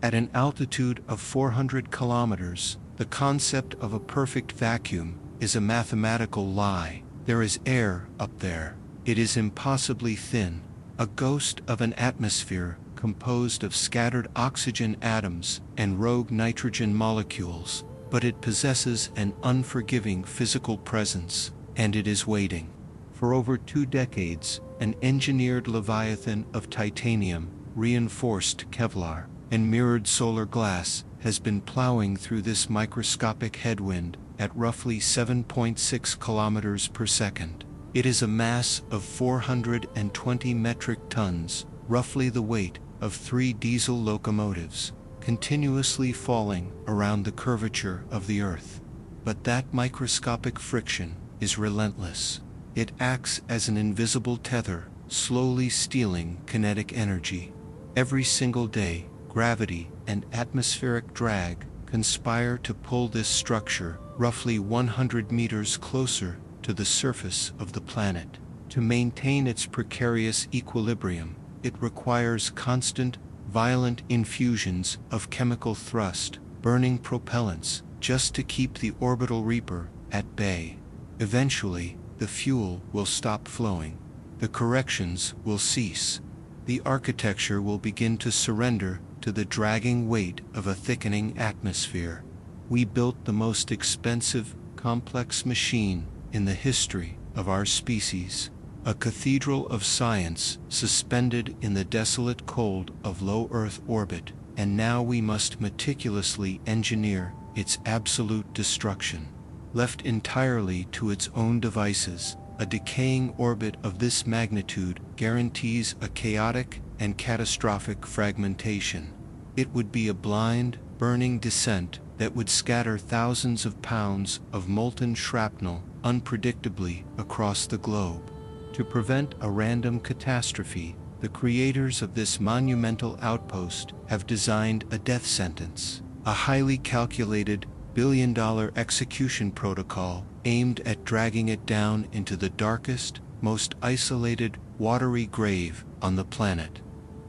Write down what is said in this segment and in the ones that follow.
At an altitude of 400 kilometers, the concept of a perfect vacuum is a mathematical lie. There is air up there. It is impossibly thin, a ghost of an atmosphere composed of scattered oxygen atoms and rogue nitrogen molecules, but it possesses an unforgiving physical presence, and it is waiting. For over 2 decades, an engineered leviathan of titanium, reinforced Kevlar, and mirrored solar glass has been plowing through this microscopic headwind at roughly 7.6 kilometers per second. It is a mass of 420 metric tons, roughly the weight of 3 diesel locomotives, continuously falling around the curvature of the Earth. But that microscopic friction is relentless. It acts as an invisible tether, slowly stealing kinetic energy. Every single day, gravity and atmospheric drag conspire to pull this structure roughly 100 meters closer to the surface of the planet. To maintain its precarious equilibrium, it requires constant, violent infusions of chemical thrust, burning propellants, just to keep the orbital reaper at bay. Eventually, the fuel will stop flowing. The corrections will cease. The architecture will begin to surrender to the dragging weight of a thickening atmosphere. We built the most expensive, complex machine in the history of our species. A cathedral of science suspended in the desolate cold of low Earth orbit, and now we must meticulously engineer its absolute destruction. Left entirely to its own devices, a decaying orbit of this magnitude guarantees a chaotic and catastrophic fragmentation. It would be a blind, burning descent that would scatter thousands of pounds of molten shrapnel unpredictably across the globe. To prevent a random catastrophe, the creators of this monumental outpost have designed a death sentence, a highly calculated, billion-dollar execution protocol aimed at dragging it down into the darkest, most isolated, watery grave on the planet.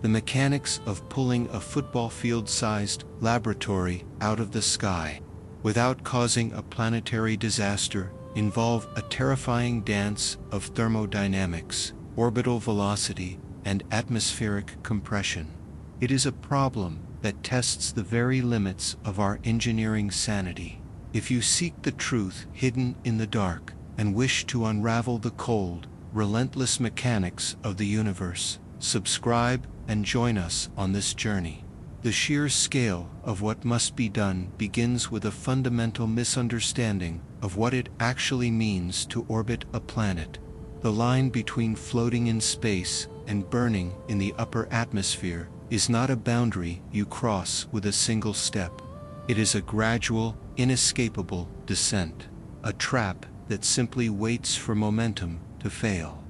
The mechanics of pulling a football field-sized laboratory out of the sky without causing a planetary disaster involve a terrifying dance of thermodynamics, orbital velocity, and atmospheric compression. It is a problem that tests the very limits of our engineering sanity. If you seek the truth hidden in the dark and wish to unravel the cold, relentless mechanics of the universe, subscribe and join us on this journey. The sheer scale of what must be done begins with a fundamental misunderstanding of what it actually means to orbit a planet. The line between floating in space and burning in the upper atmosphere is not a boundary you cross with a single step. It is a gradual, inescapable descent, a trap that simply waits for momentum to fail.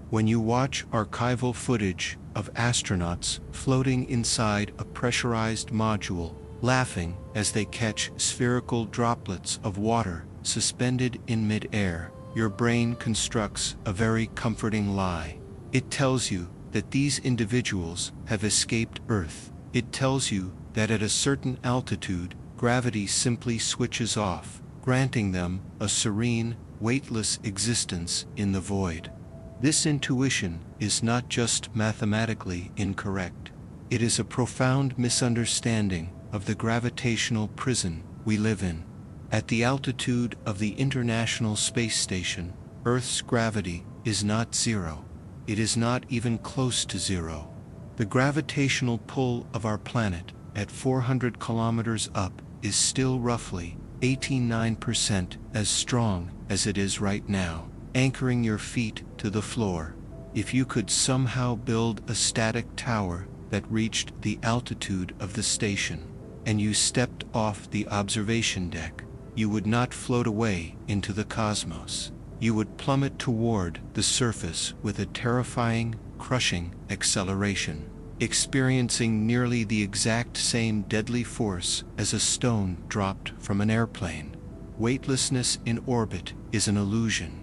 When you watch archival footage of astronauts floating inside a pressurized module, laughing as they catch spherical droplets of water suspended in mid-air, your brain constructs a very comforting lie. It tells you that these individuals have escaped Earth. It tells you that at a certain altitude, gravity simply switches off, granting them a serene, weightless existence in the void. This intuition is not just mathematically incorrect. It is a profound misunderstanding of the gravitational prison we live in. At the altitude of the International Space Station, Earth's gravity is not zero. It is not even close to zero. The gravitational pull of our planet at 400 kilometers up is still roughly 89% as strong as it is right now, anchoring your feet to the floor. If you could somehow build a static tower that reached the altitude of the station, and you stepped off the observation deck, you would not float away into the cosmos. You would plummet toward the surface with a terrifying, crushing acceleration, experiencing nearly the exact same deadly force as a stone dropped from an airplane. Weightlessness in orbit is an illusion.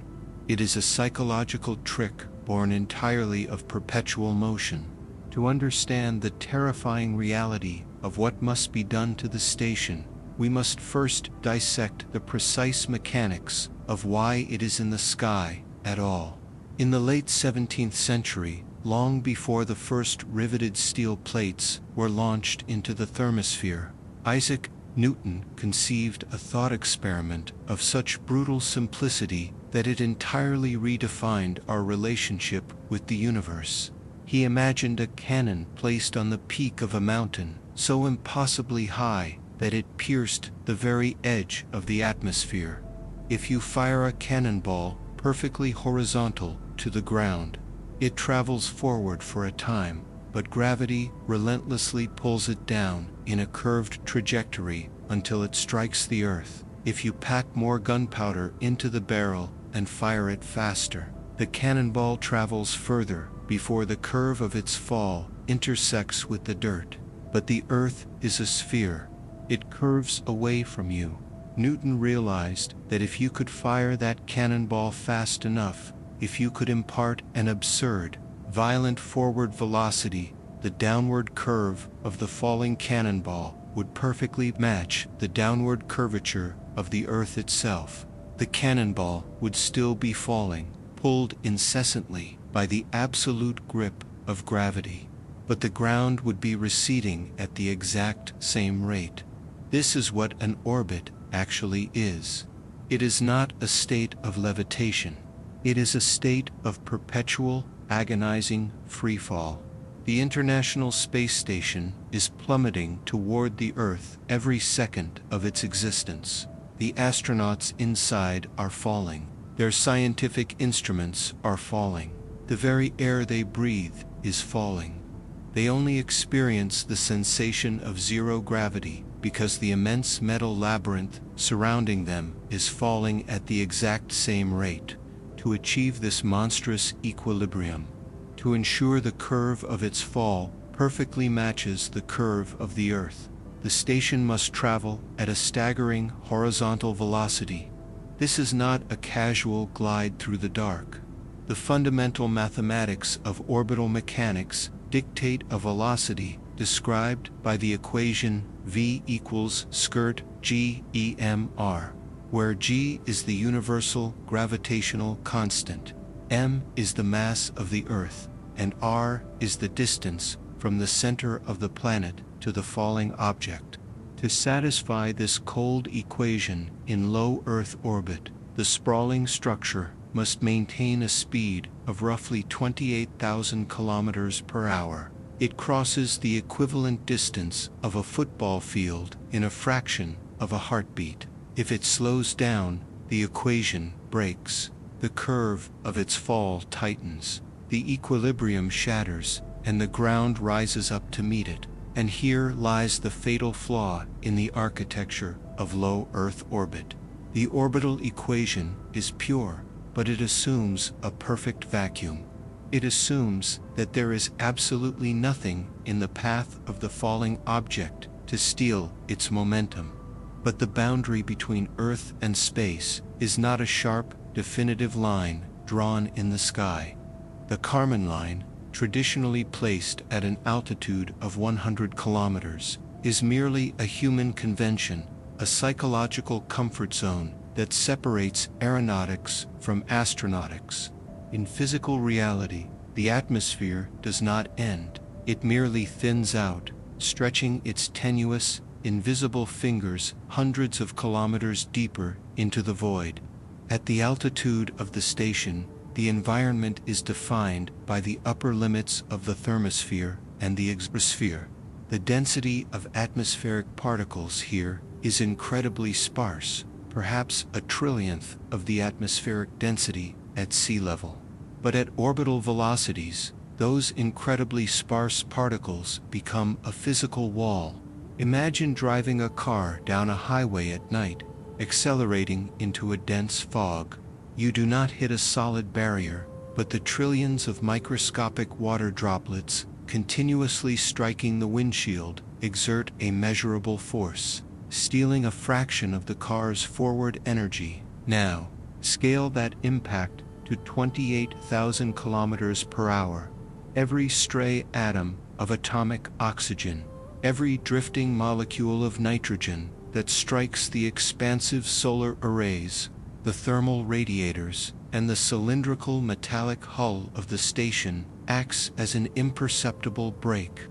It is a psychological trick born entirely of perpetual motion. To understand the terrifying reality of what must be done to the station, we must first dissect the precise mechanics of why it is in the sky at all. In the late 17th century, long before the first riveted steel plates were launched into the thermosphere, Isaac Newton conceived a thought experiment of such brutal simplicity that it entirely redefined our relationship with the universe. He imagined a cannon placed on the peak of a mountain, so impossibly high that it pierced the very edge of the atmosphere. If you fire a cannonball perfectly horizontal to the ground, it travels forward for a time, but gravity relentlessly pulls it down in a curved trajectory until it strikes the earth. If you pack more gunpowder into the barrel and fire it faster, the cannonball travels further before the curve of its fall intersects with the dirt. But the earth is a sphere. It curves away from you. Newton realized that if you could fire that cannonball fast enough, if you could impart an absurd, violent forward velocity, the downward curve of the falling cannonball would perfectly match the downward curvature of the earth itself. The cannonball would still be falling, pulled incessantly by the absolute grip of gravity, but the ground would be receding at the exact same rate. This is what an orbit actually is. It is not a state of levitation. It is a state of perpetual, agonizing freefall. The International Space Station is plummeting toward the Earth every second of its existence. The astronauts inside are falling. Their scientific instruments are falling. The very air they breathe is falling. They only experience the sensation of zero gravity because the immense metal labyrinth surrounding them is falling at the exact same rate. To achieve this monstrous equilibrium, to ensure the curve of its fall perfectly matches the curve of the Earth, the station must travel at a staggering horizontal velocity. This is not a casual glide through the dark. The fundamental mathematics of orbital mechanics dictate a velocity described by the equation v equals skirt g EMR, where g is the universal gravitational constant, m is the mass of the Earth, and r is the distance from the center of the planet to the falling object. To satisfy this cold equation in low Earth orbit, the sprawling structure must maintain a speed of roughly 28,000 kilometers per hour. It crosses the equivalent distance of a football field in a fraction of a heartbeat. If it slows down, the equation breaks. The curve of its fall tightens. The equilibrium shatters, and the ground rises up to meet it. And here lies the fatal flaw in the architecture of low Earth orbit. The orbital equation is pure, but it assumes a perfect vacuum. It assumes that there is absolutely nothing in the path of the falling object to steal its momentum. But the boundary between Earth and space is not a sharp, definitive line drawn in the sky. The Kármán line, traditionally placed at an altitude of 100 kilometers, is merely a human convention, a psychological comfort zone that separates aeronautics from astronautics. In physical reality, the atmosphere does not end. It merely thins out, stretching its tenuous, invisible fingers hundreds of kilometers deeper into the void. At the altitude of the station, the environment is defined by the upper limits of the thermosphere and the exosphere. The density of atmospheric particles here is incredibly sparse, perhaps a trillionth of the atmospheric density at sea level. But at orbital velocities, those incredibly sparse particles become a physical wall. Imagine driving a car down a highway at night, accelerating into a dense fog. You do not hit a solid barrier, but the trillions of microscopic water droplets continuously striking the windshield exert a measurable force, stealing a fraction of the car's forward energy. Now, scale that impact to 28,000 kilometers per hour. Every stray atom of atomic oxygen, Every drifting molecule of nitrogen that strikes the expansive solar arrays, the thermal radiators, and the cylindrical metallic hull of the station acts as an imperceptible brake.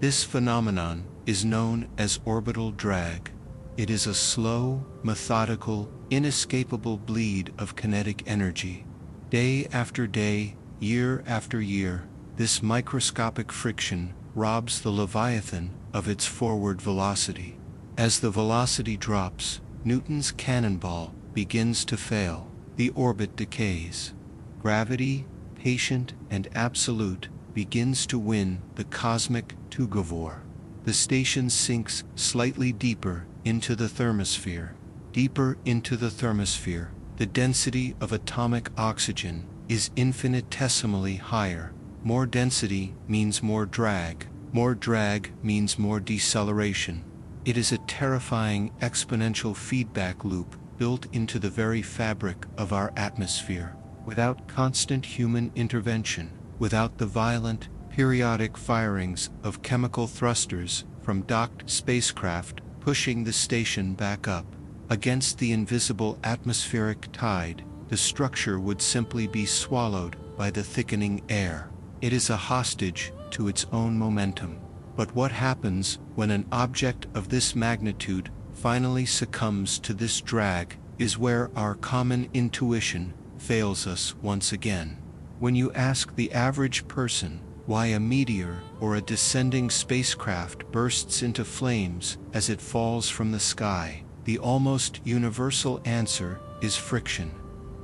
This phenomenon is known as orbital drag. It is a slow, methodical, inescapable bleed of kinetic energy. Day after day, year after year, this microscopic friction robs the leviathan of its forward velocity. As the velocity drops, Newton's cannonball begins to fail. The orbit decays. Gravity, patient and absolute, begins to win the cosmic tug-of-war. The station sinks slightly deeper into the thermosphere. Deeper into the thermosphere, the density of atomic oxygen is infinitesimally higher. More density means more drag. More drag means more deceleration. It is a terrifying exponential feedback loop built into the very fabric of our atmosphere. Without constant human intervention, without the violent, periodic firings of chemical thrusters from docked spacecraft pushing the station back up against the invisible atmospheric tide, the structure would simply be swallowed by the thickening air. It is a hostage to its own momentum. But what happens when an object of this magnitude finally succumbs to this drag is where our common intuition fails us once again. When you ask the average person why a meteor or a descending spacecraft bursts into flames as it falls from the sky, the almost universal answer is friction.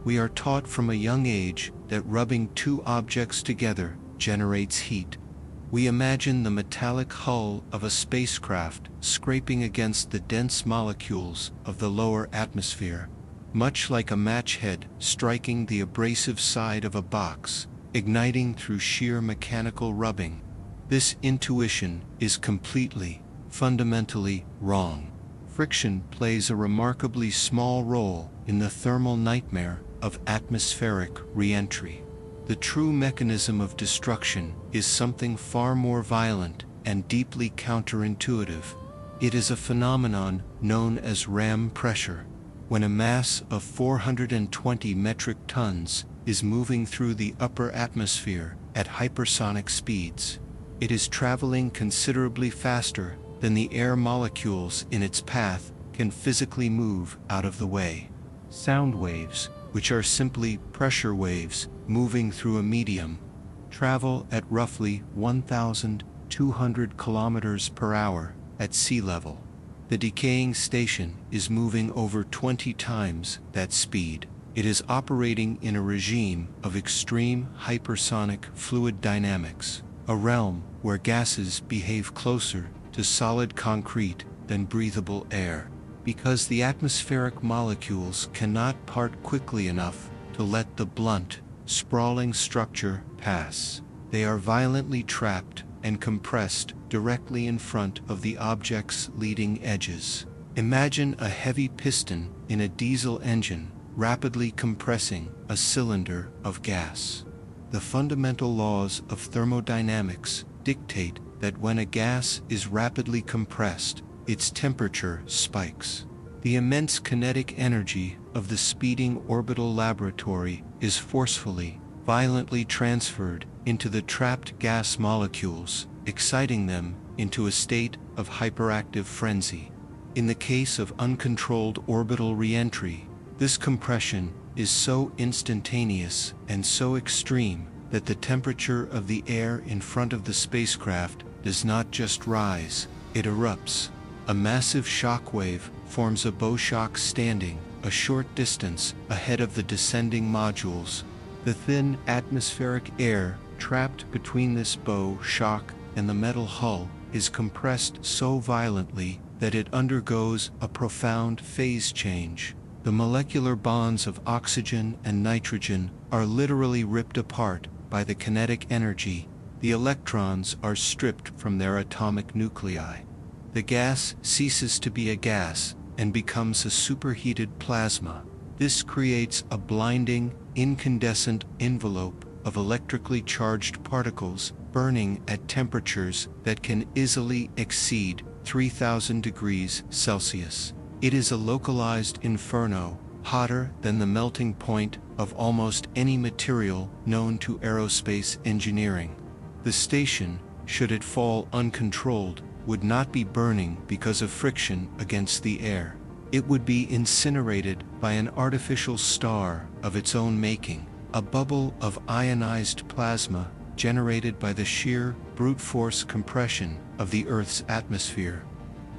We are taught from a young age that rubbing two objects together generates heat. We imagine the metallic hull of a spacecraft scraping against the dense molecules of the lower atmosphere, much like a match head striking the abrasive side of a box, igniting through sheer mechanical rubbing. This intuition is completely, fundamentally wrong. Friction plays a remarkably small role in the thermal nightmare of atmospheric reentry. The true mechanism of destruction is something far more violent and deeply counterintuitive. It is a phenomenon known as ram pressure. When a mass of 420 metric tons is moving through the upper atmosphere at hypersonic speeds, it is traveling considerably faster than the air molecules in its path can physically move out of the way. Sound waves, which are simply pressure waves moving through a medium, travel at roughly 1,200 kilometers per hour at sea level. The decaying station is moving over 20 times that speed. It is operating in a regime of extreme hypersonic fluid dynamics, a realm where gases behave closer to solid concrete than breathable air. Because the atmospheric molecules cannot part quickly enough to let the blunt, sprawling structure pass, they are violently trapped and compressed directly in front of the object's leading edges. Imagine a heavy piston in a diesel engine rapidly compressing a cylinder of gas. The fundamental laws of thermodynamics dictate that when a gas is rapidly compressed, its temperature spikes. The immense kinetic energy of the speeding orbital laboratory is forcefully, violently transferred into the trapped gas molecules, exciting them into a state of hyperactive frenzy. In the case of uncontrolled orbital reentry, this compression is so instantaneous and so extreme that the temperature of the air in front of the spacecraft does not just rise, it erupts. A massive shock wave forms a bow shock standing a short distance ahead of the descending modules. The thin atmospheric air trapped between this bow shock and the metal hull is compressed so violently that it undergoes a profound phase change. The molecular bonds of oxygen and nitrogen are literally ripped apart by the kinetic energy. The electrons are stripped from their atomic nuclei. The gas ceases to be a gas and becomes a superheated plasma. This creates a blinding, incandescent envelope of electrically charged particles burning at temperatures that can easily exceed 3000 degrees Celsius. It is a localized inferno, hotter than the melting point of almost any material known to aerospace engineering. The station, should it fall uncontrolled, would not be burning because of friction against the air. It would be incinerated by an artificial star of its own making, a bubble of ionized plasma generated by the sheer brute force compression of the Earth's atmosphere.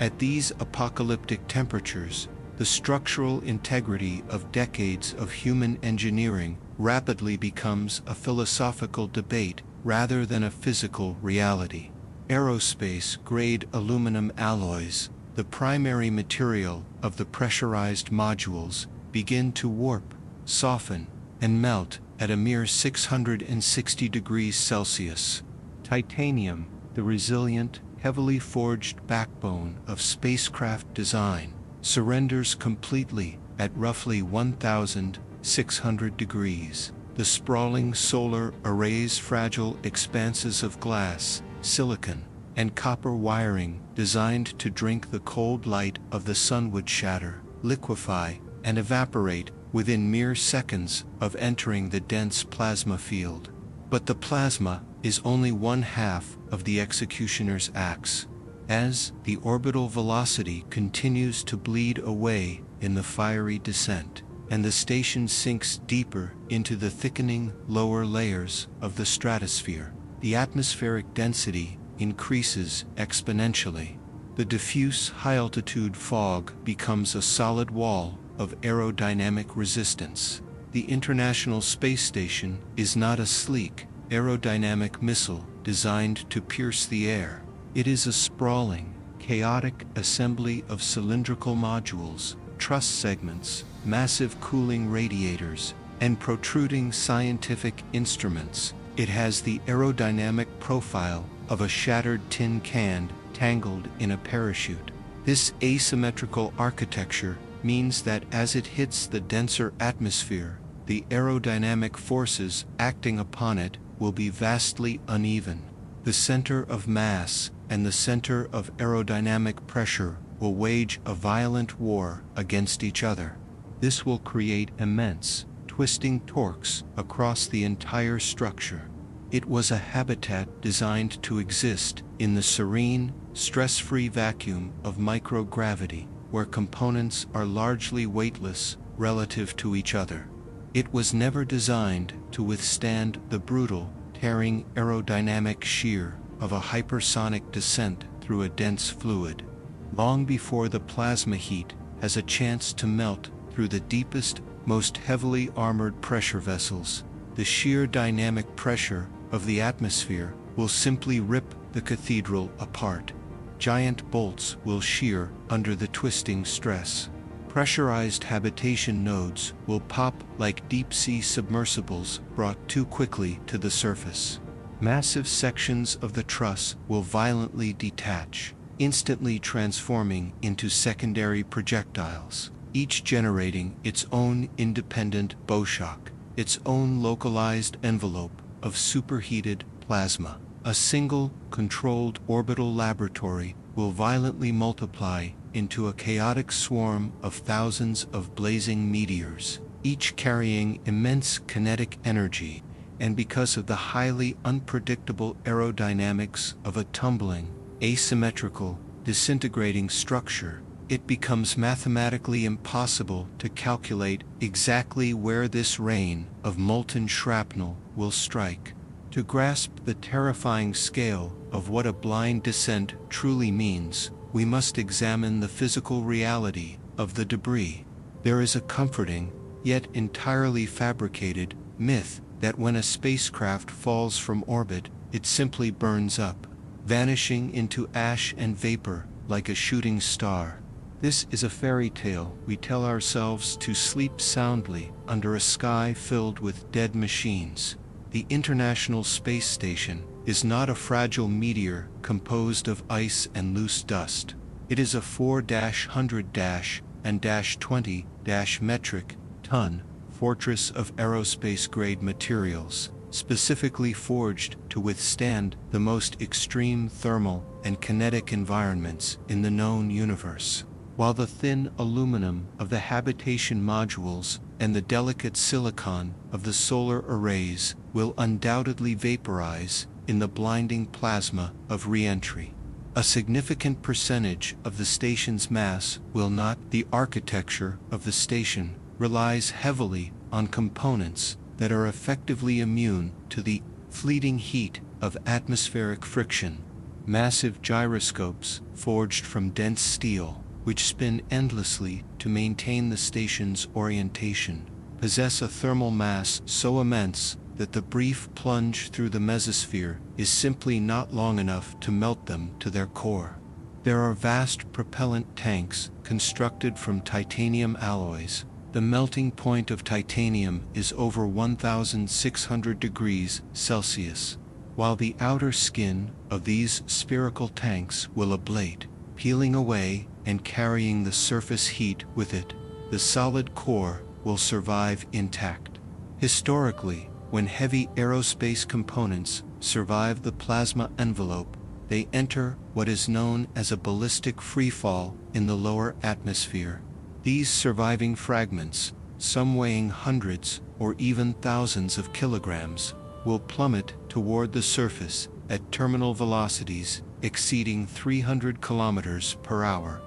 At these apocalyptic temperatures, the structural integrity of decades of human engineering rapidly becomes a philosophical debate rather than a physical reality. Aerospace-grade aluminum alloys, the primary material of the pressurized modules, begin to warp, soften, and melt at a mere 660 degrees Celsius. Titanium, the resilient, heavily forged backbone of spacecraft design, surrenders completely at roughly 1,600 degrees. The sprawling solar array's fragile expanses of glass, silicon, and copper wiring designed to drink the cold light of the sun would shatter, liquefy, and evaporate within mere seconds of entering the dense plasma field. But the plasma is only one half of the executioner's axe. As the orbital velocity continues to bleed away in the fiery descent, and the station sinks deeper into the thickening lower layers of the stratosphere, the atmospheric density increases exponentially. The diffuse high-altitude fog becomes a solid wall of aerodynamic resistance. The International Space Station is not a sleek, aerodynamic missile designed to pierce the air. It is a sprawling, chaotic assembly of cylindrical modules, truss segments, massive cooling radiators, and protruding scientific instruments. It has the aerodynamic profile of a shattered tin can tangled in a parachute. This asymmetrical architecture means that as it hits the denser atmosphere, the aerodynamic forces acting upon it will be vastly uneven. The center of mass and the center of aerodynamic pressure will wage a violent war against each other. This will create immense, twisting torques across the entire structure. It was a habitat designed to exist in the serene, stress-free vacuum of microgravity, where components are largely weightless relative to each other. It was never designed to withstand the brutal, tearing aerodynamic shear of a hypersonic descent through a dense fluid. Long before the plasma heat has a chance to melt through the deepest, most heavily armored pressure vessels, the sheer dynamic pressure of the atmosphere will simply rip the cathedral apart. Giant bolts will shear under the twisting stress. Pressurized habitation nodes will pop like deep-sea submersibles brought too quickly to the surface. Massive sections of the truss will violently detach, instantly transforming into secondary projectiles, each generating its own independent bowshock, its own localized envelope of superheated plasma. A single, controlled orbital laboratory will violently multiply into a chaotic swarm of thousands of blazing meteors, each carrying immense kinetic energy, and because of the highly unpredictable aerodynamics of a tumbling, asymmetrical, disintegrating structure, it becomes mathematically impossible to calculate exactly where this rain of molten shrapnel will strike. To grasp the terrifying scale of what a blind descent truly means, we must examine the physical reality of the debris. There is a comforting, yet entirely fabricated, myth that when a spacecraft falls from orbit, it simply burns up, vanishing into ash and vapor like a shooting star. This is a fairy tale we tell ourselves to sleep soundly under a sky filled with dead machines. The International Space Station is not a fragile meteor composed of ice and loose dust. It is a 4-100- and -20- metric ton fortress of aerospace-grade materials, specifically forged to withstand the most extreme thermal and kinetic environments in the known universe, while the thin aluminum of the habitation modules and the delicate silicon of the solar arrays will undoubtedly vaporize in the blinding plasma of reentry. A significant percentage of the station's mass will not. The architecture of the station relies heavily on components that are effectively immune to the fleeting heat of atmospheric friction. Massive gyroscopes forged from dense steel, which spin endlessly to maintain the station's orientation, possess a thermal mass so immense that the brief plunge through the mesosphere is simply not long enough to melt them to their core. There are vast propellant tanks constructed from titanium alloys. The melting point of titanium is over 1,600 degrees Celsius, while the outer skin of these spherical tanks will ablate, peeling away and carrying the surface heat with it. The solid core will survive intact. Historically, when heavy aerospace components survive the plasma envelope, they enter what is known as a ballistic freefall in the lower atmosphere. These surviving fragments, some weighing hundreds or even thousands of kilograms, will plummet toward the surface at terminal velocities exceeding 300 kilometers per hour.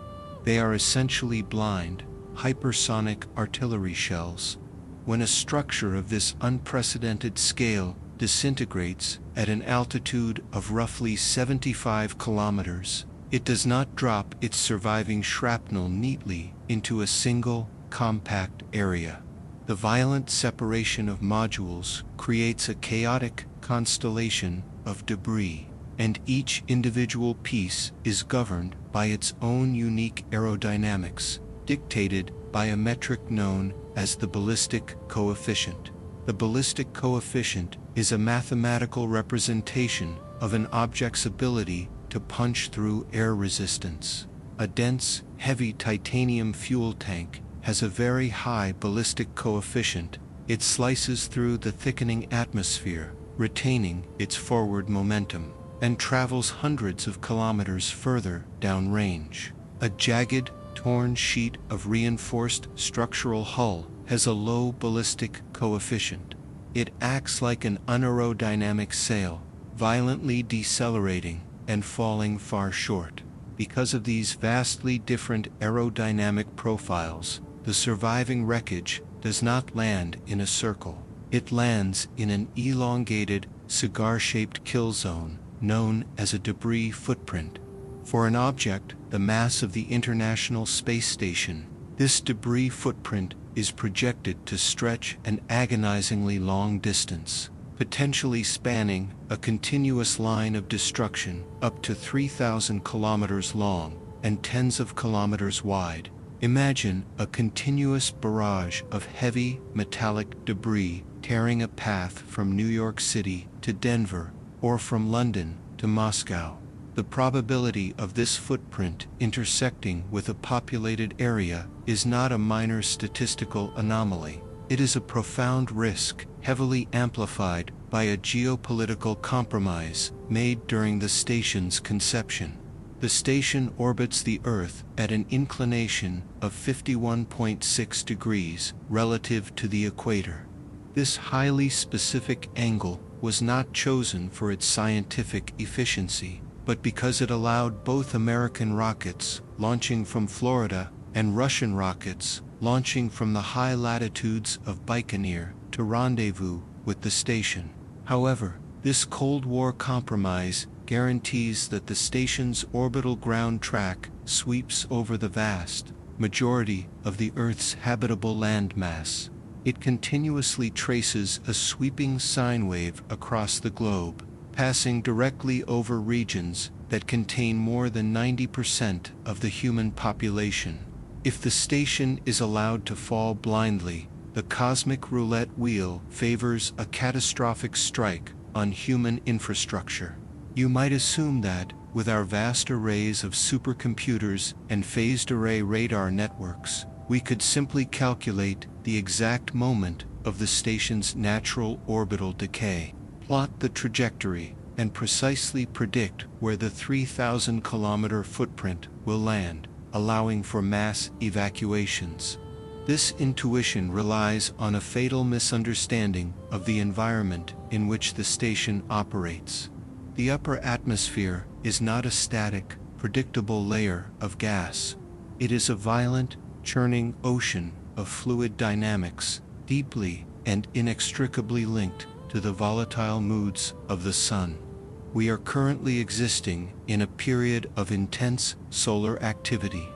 They are essentially blind, hypersonic artillery shells. When a structure of this unprecedented scale disintegrates at an altitude of roughly 75 kilometers, it does not drop its surviving shrapnel neatly into a single, compact area. The violent separation of modules creates a chaotic constellation of debris, and each individual piece is governed by its own unique aerodynamics, dictated by a metric known as the ballistic coefficient. The ballistic coefficient is a mathematical representation of an object's ability to punch through air resistance. A dense, heavy titanium fuel tank has a very high ballistic coefficient. It slices through the thickening atmosphere, retaining its forward momentum, and travels hundreds of kilometers further downrange. A jagged, torn sheet of reinforced structural hull has a low ballistic coefficient. It acts like an unaerodynamic sail, violently decelerating and falling far short. Because of these vastly different aerodynamic profiles, the surviving wreckage does not land in a circle. It lands in an elongated, cigar-shaped kill zone known as a debris footprint. For an object the mass of the International Space Station, this debris footprint is projected to stretch an agonizingly long distance, potentially spanning a continuous line of destruction up to 3,000 kilometers long and tens of kilometers wide. Imagine a continuous barrage of heavy, metallic debris tearing a path from New York City to Denver or from London to Moscow. The probability of this footprint intersecting with a populated area is not a minor statistical anomaly. It is a profound risk, heavily amplified by a geopolitical compromise made during the station's conception. The station orbits the Earth at an inclination of 51.6 degrees relative to the equator. This highly specific angle was not chosen for its scientific efficiency, but because it allowed both American rockets launching from Florida and Russian rockets launching from the high latitudes of Baikonur to rendezvous with the station. However, this Cold War compromise guarantees that the station's orbital ground track sweeps over the vast majority of the Earth's habitable landmass. It continuously traces a sweeping sine wave across the globe, passing directly over regions that contain more than 90% of the human population. If the station is allowed to fall blindly, the cosmic roulette wheel favors a catastrophic strike on human infrastructure. You might assume that, with our vast arrays of supercomputers and phased array radar networks, we could simply calculate the exact moment of the station's natural orbital decay. Plot the trajectory and precisely predict where the 3,000-kilometer footprint will land, allowing for mass evacuations. This intuition relies on a fatal misunderstanding of the environment in which the station operates. The upper atmosphere is not a static, predictable layer of gas. It is a violent, churning ocean of fluid dynamics, deeply and inextricably linked to the volatile moods of the sun. We are currently existing in a period of intense solar activity.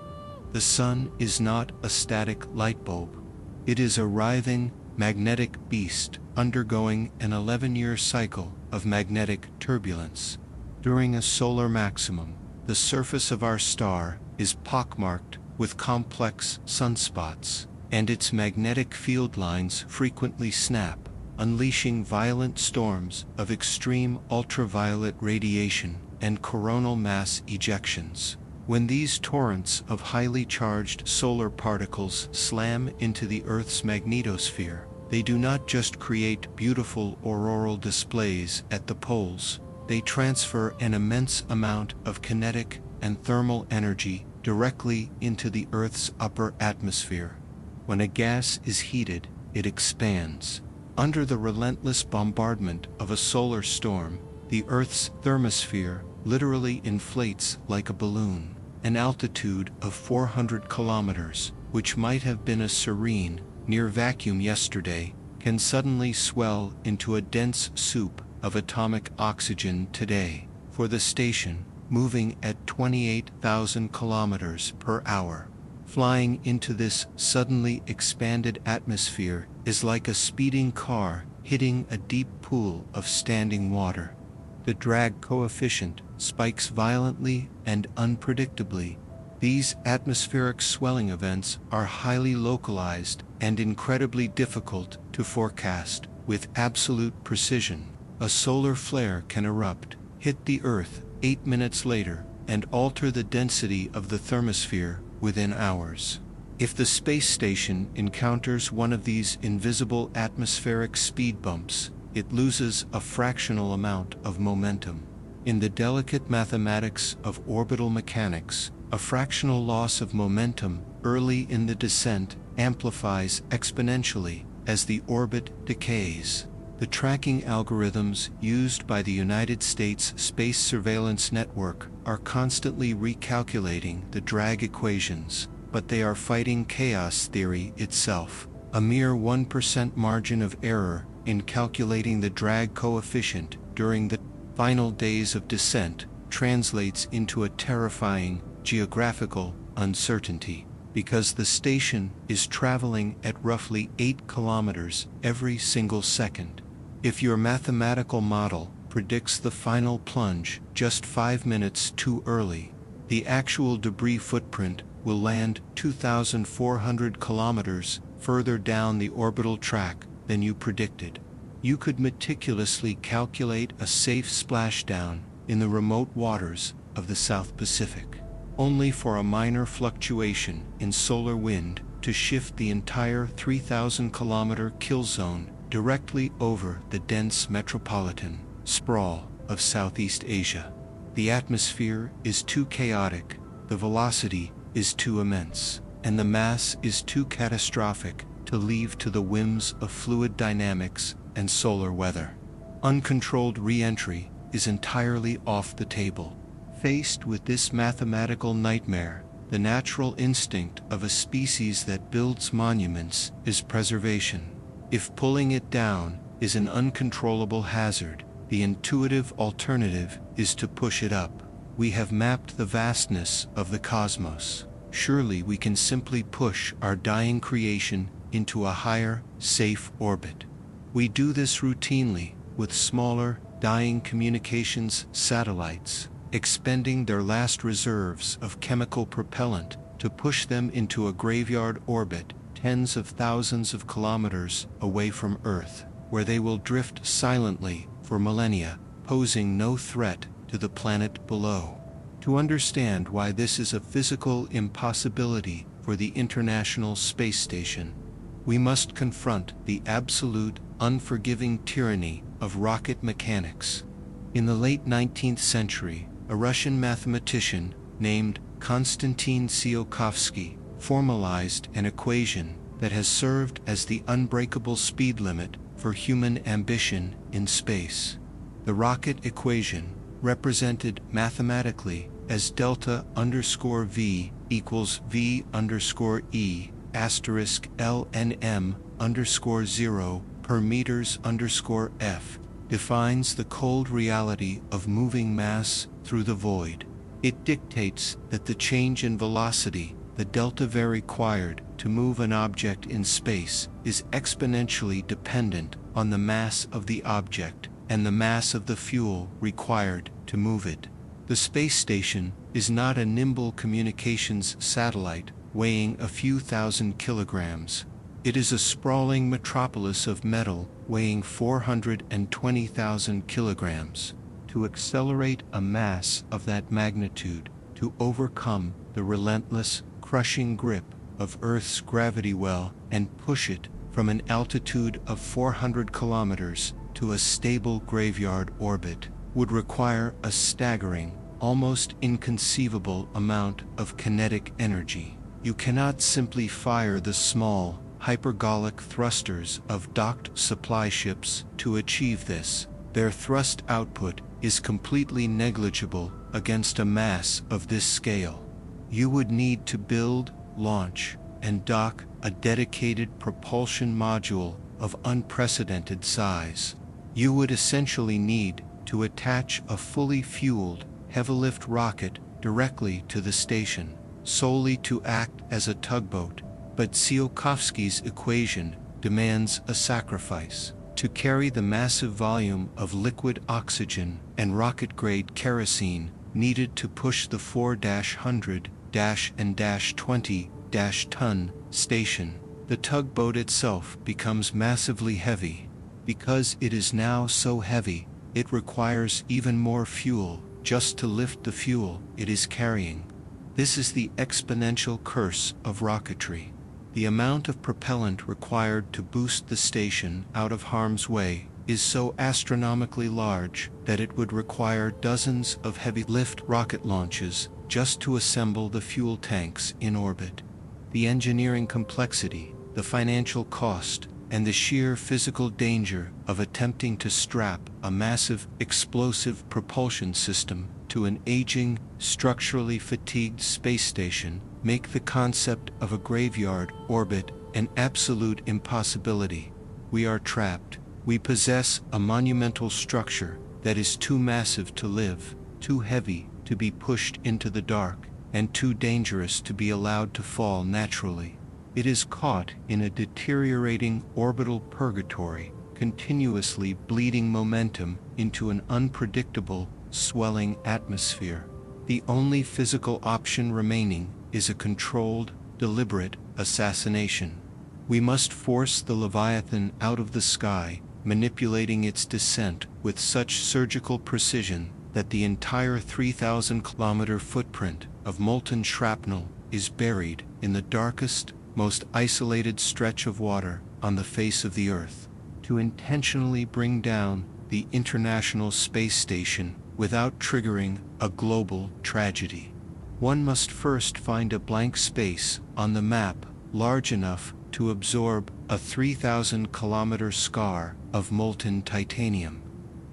The sun is not a static light bulb. It is a writhing, magnetic beast undergoing an 11-year cycle of magnetic turbulence. During a solar maximum, the surface of our star is pockmarked with complex sunspots, and its magnetic field lines frequently snap, unleashing violent storms of extreme ultraviolet radiation and coronal mass ejections. When these torrents of highly charged solar particles slam into the Earth's magnetosphere, they do not just create beautiful auroral displays at the poles, they transfer an immense amount of kinetic and thermal energy directly into the Earth's upper atmosphere. When a gas is heated, it expands. Under the relentless bombardment of a solar storm, the Earth's thermosphere literally inflates like a balloon. An altitude of 400 kilometers, which might have been a serene, near vacuum yesterday, can suddenly swell into a dense soup of atomic oxygen today. For the station, moving at 28,000 kilometers per hour, flying into this suddenly expanded atmosphere is like a speeding car hitting a deep pool of standing water. The drag coefficient spikes violently and unpredictably. These atmospheric swelling events are highly localized and incredibly difficult to forecast with absolute precision. A solar flare can erupt, hit the Earth 8 minutes later, and alter the density of the thermosphere within hours. If the space station encounters one of these invisible atmospheric speed bumps, it loses a fractional amount of momentum. In the delicate mathematics of orbital mechanics, a fractional loss of momentum early in the descent amplifies exponentially as the orbit decays. The tracking algorithms used by the United States Space Surveillance Network are constantly recalculating the drag equations, but they are fighting chaos theory itself. A mere 1% margin of error in calculating the drag coefficient during the final days of descent translates into a terrifying geographical uncertainty, because the station is traveling at roughly 8 kilometers every single second. If your mathematical model predicts the final plunge just 5 minutes too early, the actual debris footprint will land 2,400 kilometers further down the orbital track than you predicted. You could meticulously calculate a safe splashdown in the remote waters of the South Pacific, only for a minor fluctuation in solar wind to shift the entire 3,000-kilometer kill zone directly over the dense metropolitan sprawl of Southeast Asia. The atmosphere is too chaotic, the velocity is too immense, and the mass is too catastrophic to leave to the whims of fluid dynamics and solar weather. Uncontrolled reentry is entirely off the table. Faced with this mathematical nightmare, the natural instinct of a species that builds monuments is preservation. If pulling it down is an uncontrollable hazard, the intuitive alternative is to push it up. We have mapped the vastness of the cosmos. Surely we can simply push our dying creation into a higher, safe orbit. We do this routinely with smaller, dying communications satellites, expending their last reserves of chemical propellant to push them into a graveyard orbit tens of thousands of kilometers away from Earth, where they will drift silently for millennia, posing no threat to the planet below. To understand why this is a physical impossibility for the International Space Station, We must confront the absolute, unforgiving tyranny of rocket mechanics. In the late 19th century, a Russian mathematician named Konstantin Tsiolkovsky formalized an equation that has served as the unbreakable speed limit for human ambition in space. The rocket equation, represented mathematically as delta underscore V equals V underscore E asterisk LNM underscore 0 per meters underscore F, defines the cold reality of moving mass through the void. It dictates that the change in velocity, the delta V required to move an object in space, is exponentially dependent on the mass of the object and the mass of the fuel required to move it. The space station is not a nimble communications satellite weighing a few thousand kilograms. It is a sprawling metropolis of metal weighing 420,000 kilograms. To accelerate a mass of that magnitude, to overcome the relentless, crushing grip of Earth's gravity well and push it from an altitude of 400 kilometers to a stable graveyard orbit, would require a staggering, almost inconceivable amount of kinetic energy. You cannot simply fire the small, hypergolic thrusters of docked supply ships to achieve this. Their thrust output is completely negligible against a mass of this scale. You would need to build, launch, and dock a dedicated propulsion module of unprecedented size. You would essentially need to attach a fully fueled, heavy-lift rocket directly to the station, solely to act as a tugboat. But Tsiolkovsky's equation demands a sacrifice. To carry the massive volume of liquid oxygen and rocket-grade kerosene needed to push the 4-100-and-20-ton station, the tugboat itself becomes massively heavy. Because it is now so heavy, it requires even more fuel just to lift the fuel it is carrying. This is the exponential curse of rocketry. The amount of propellant required to boost the station out of harm's way is so astronomically large that it would require dozens of heavy-lift rocket launches just to assemble the fuel tanks in orbit. The engineering complexity, the financial cost, and the sheer physical danger of attempting to strap a massive explosive propulsion system to an aging, structurally fatigued space station make the concept of a graveyard orbit an absolute impossibility. We are trapped. We possess a monumental structure that is too massive to live, too heavy to be pushed into the dark, and too dangerous to be allowed to fall naturally. It is caught in a deteriorating orbital purgatory, continuously bleeding momentum into an unpredictable, swelling atmosphere. The only physical option remaining is a controlled, deliberate assassination. We must force the leviathan out of the sky, manipulating its descent with such surgical precision that the entire 3,000-kilometer footprint of molten shrapnel is buried in the darkest, most isolated stretch of water on the face of the Earth. To intentionally bring down the International Space Station without triggering a global tragedy, one must first find a blank space on the map large enough to absorb a 3,000-kilometer scar of molten titanium.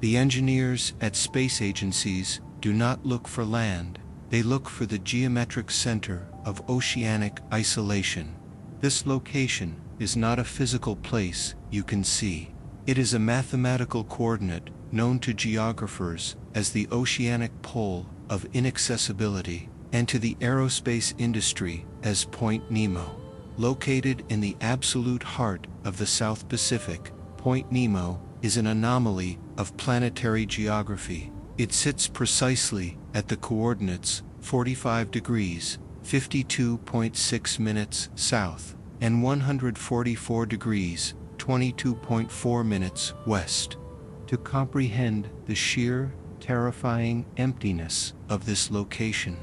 The engineers at space agencies do not look for land, they look for the geometric center of oceanic isolation. This location is not a physical place you can see. It is a mathematical coordinate known to geographers as the oceanic pole of inaccessibility, and to the aerospace industry as Point Nemo. Located in the absolute heart of the South Pacific, Point Nemo is an anomaly of planetary geography. It sits precisely at the coordinates 45 degrees, 52.6 minutes south, and 144 degrees, 22.4 minutes west. To comprehend the sheer, terrifying emptiness of this location,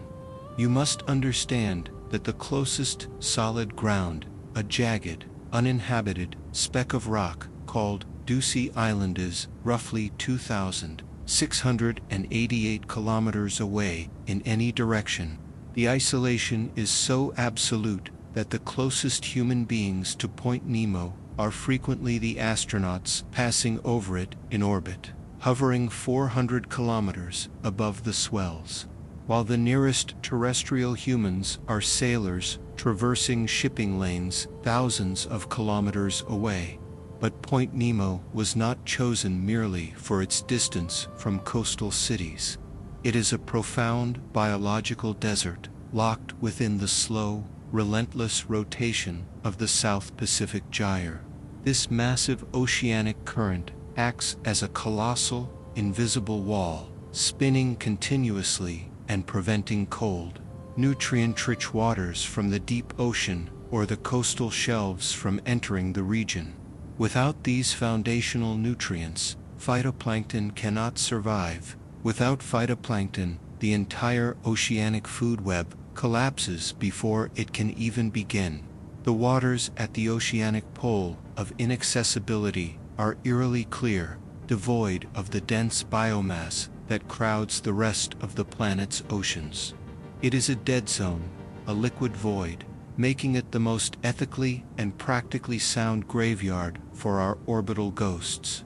you must understand that the closest solid ground, a jagged, uninhabited speck of rock called Ducie Island is roughly 2,688 kilometers away in any direction. The isolation is so absolute that the closest human beings to Point Nemo are frequently the astronauts passing over it in orbit, hovering 400 kilometers above the swells, while the nearest terrestrial humans are sailors traversing shipping lanes thousands of kilometers away. But Point Nemo was not chosen merely for its distance from coastal cities. It is a profound biological desert, locked within the slow, relentless rotation of the South Pacific Gyre. This massive oceanic current acts as a colossal, invisible wall, spinning continuously and preventing cold, nutrient-rich waters from the deep ocean or the coastal shelves from entering the region. Without these foundational nutrients, phytoplankton cannot survive. Without phytoplankton, the entire oceanic food web collapses before it can even begin. The waters at the oceanic pole of inaccessibility are eerily clear, devoid of the dense biomass that crowds the rest of the planet's oceans. It is a dead zone, a liquid void, making it the most ethically and practically sound graveyard for our orbital ghosts.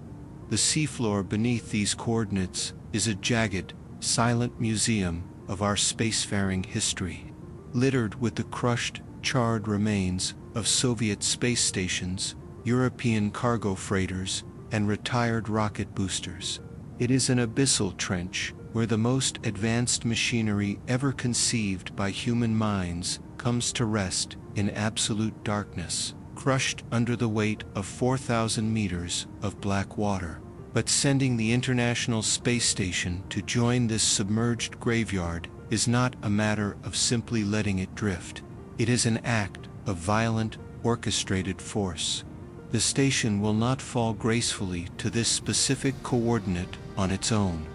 The seafloor beneath these coordinates is a jagged, silent museum of our spacefaring history, littered with the crushed, charred remains of Soviet space stations, European cargo freighters, and retired rocket boosters. It is an abyssal trench where the most advanced machinery ever conceived by human minds comes to rest in absolute darkness, crushed under the weight of 4,000 meters of black water. But sending the International Space Station to join this submerged graveyard is not a matter of simply letting it drift. It is an act of violent, orchestrated force. The station will not fall gracefully to this specific coordinate on its own.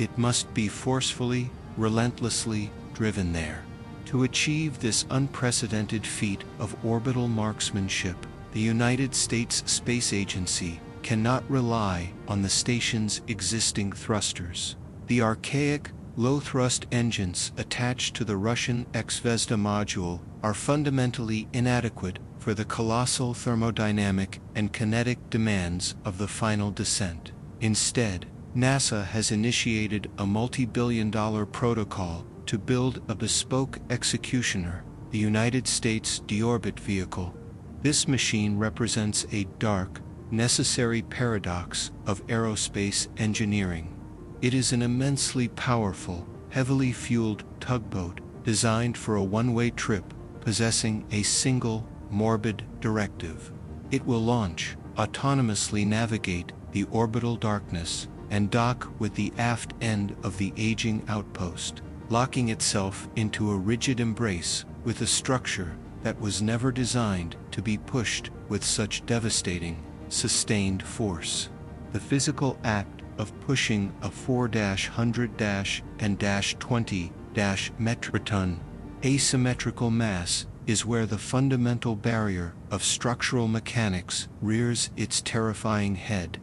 It must be forcefully, relentlessly driven there. To achieve this unprecedented feat of orbital marksmanship, the United States Space Agency cannot rely on the station's existing thrusters. The archaic, low-thrust engines attached to the Russian Zvezda module are fundamentally inadequate for the colossal thermodynamic and kinetic demands of the final descent. Instead, NASA has initiated a multi-billion-dollar protocol to build a bespoke executioner, the United States deorbit vehicle. This machine represents a dark, necessary paradox of aerospace engineering. It is an immensely powerful, heavily fueled tugboat designed for a one-way trip, possessing a single, morbid directive. It will launch, autonomously navigate the orbital darkness, and dock with the aft end of the aging outpost, locking itself into a rigid embrace with a structure that was never designed to be pushed with such devastating, sustained force. The physical act of pushing a 4-100-and-20- metric ton asymmetrical mass is where the fundamental barrier of structural mechanics rears its terrifying head.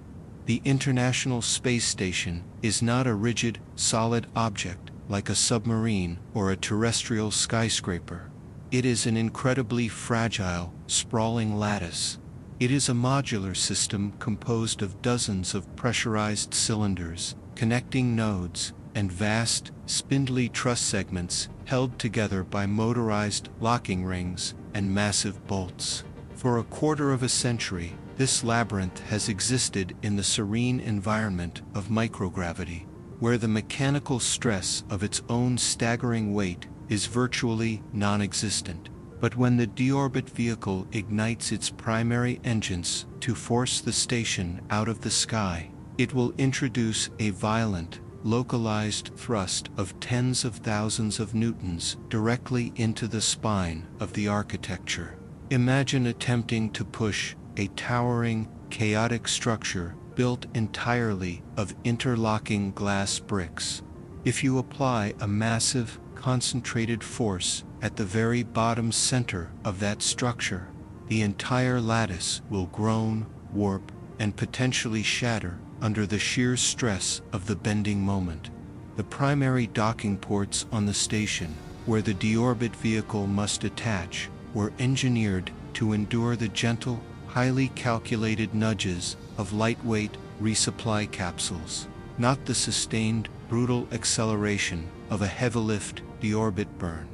The International Space Station is not a rigid, solid object like a submarine or a terrestrial skyscraper. It is an incredibly fragile, sprawling lattice. It is a modular system composed of dozens of pressurized cylinders, connecting nodes, and vast, spindly truss segments held together by motorized locking rings and massive bolts. For a quarter of a century, this labyrinth has existed in the serene environment of microgravity, where the mechanical stress of its own staggering weight is virtually non-existent. But when the deorbit vehicle ignites its primary engines to force the station out of the sky, it will introduce a violent, localized thrust of tens of thousands of newtons directly into the spine of the architecture. Imagine attempting to push a towering, chaotic structure built entirely of interlocking glass bricks. If you apply a massive, concentrated force at the very bottom center of that structure, the entire lattice will groan, warp, and potentially shatter under the sheer stress of the bending moment. The primary docking ports on the station, where the deorbit vehicle must attach, were engineered to endure the gentle, highly calculated nudges of lightweight resupply capsules, not the sustained, brutal acceleration of a heavy-lift deorbit burn.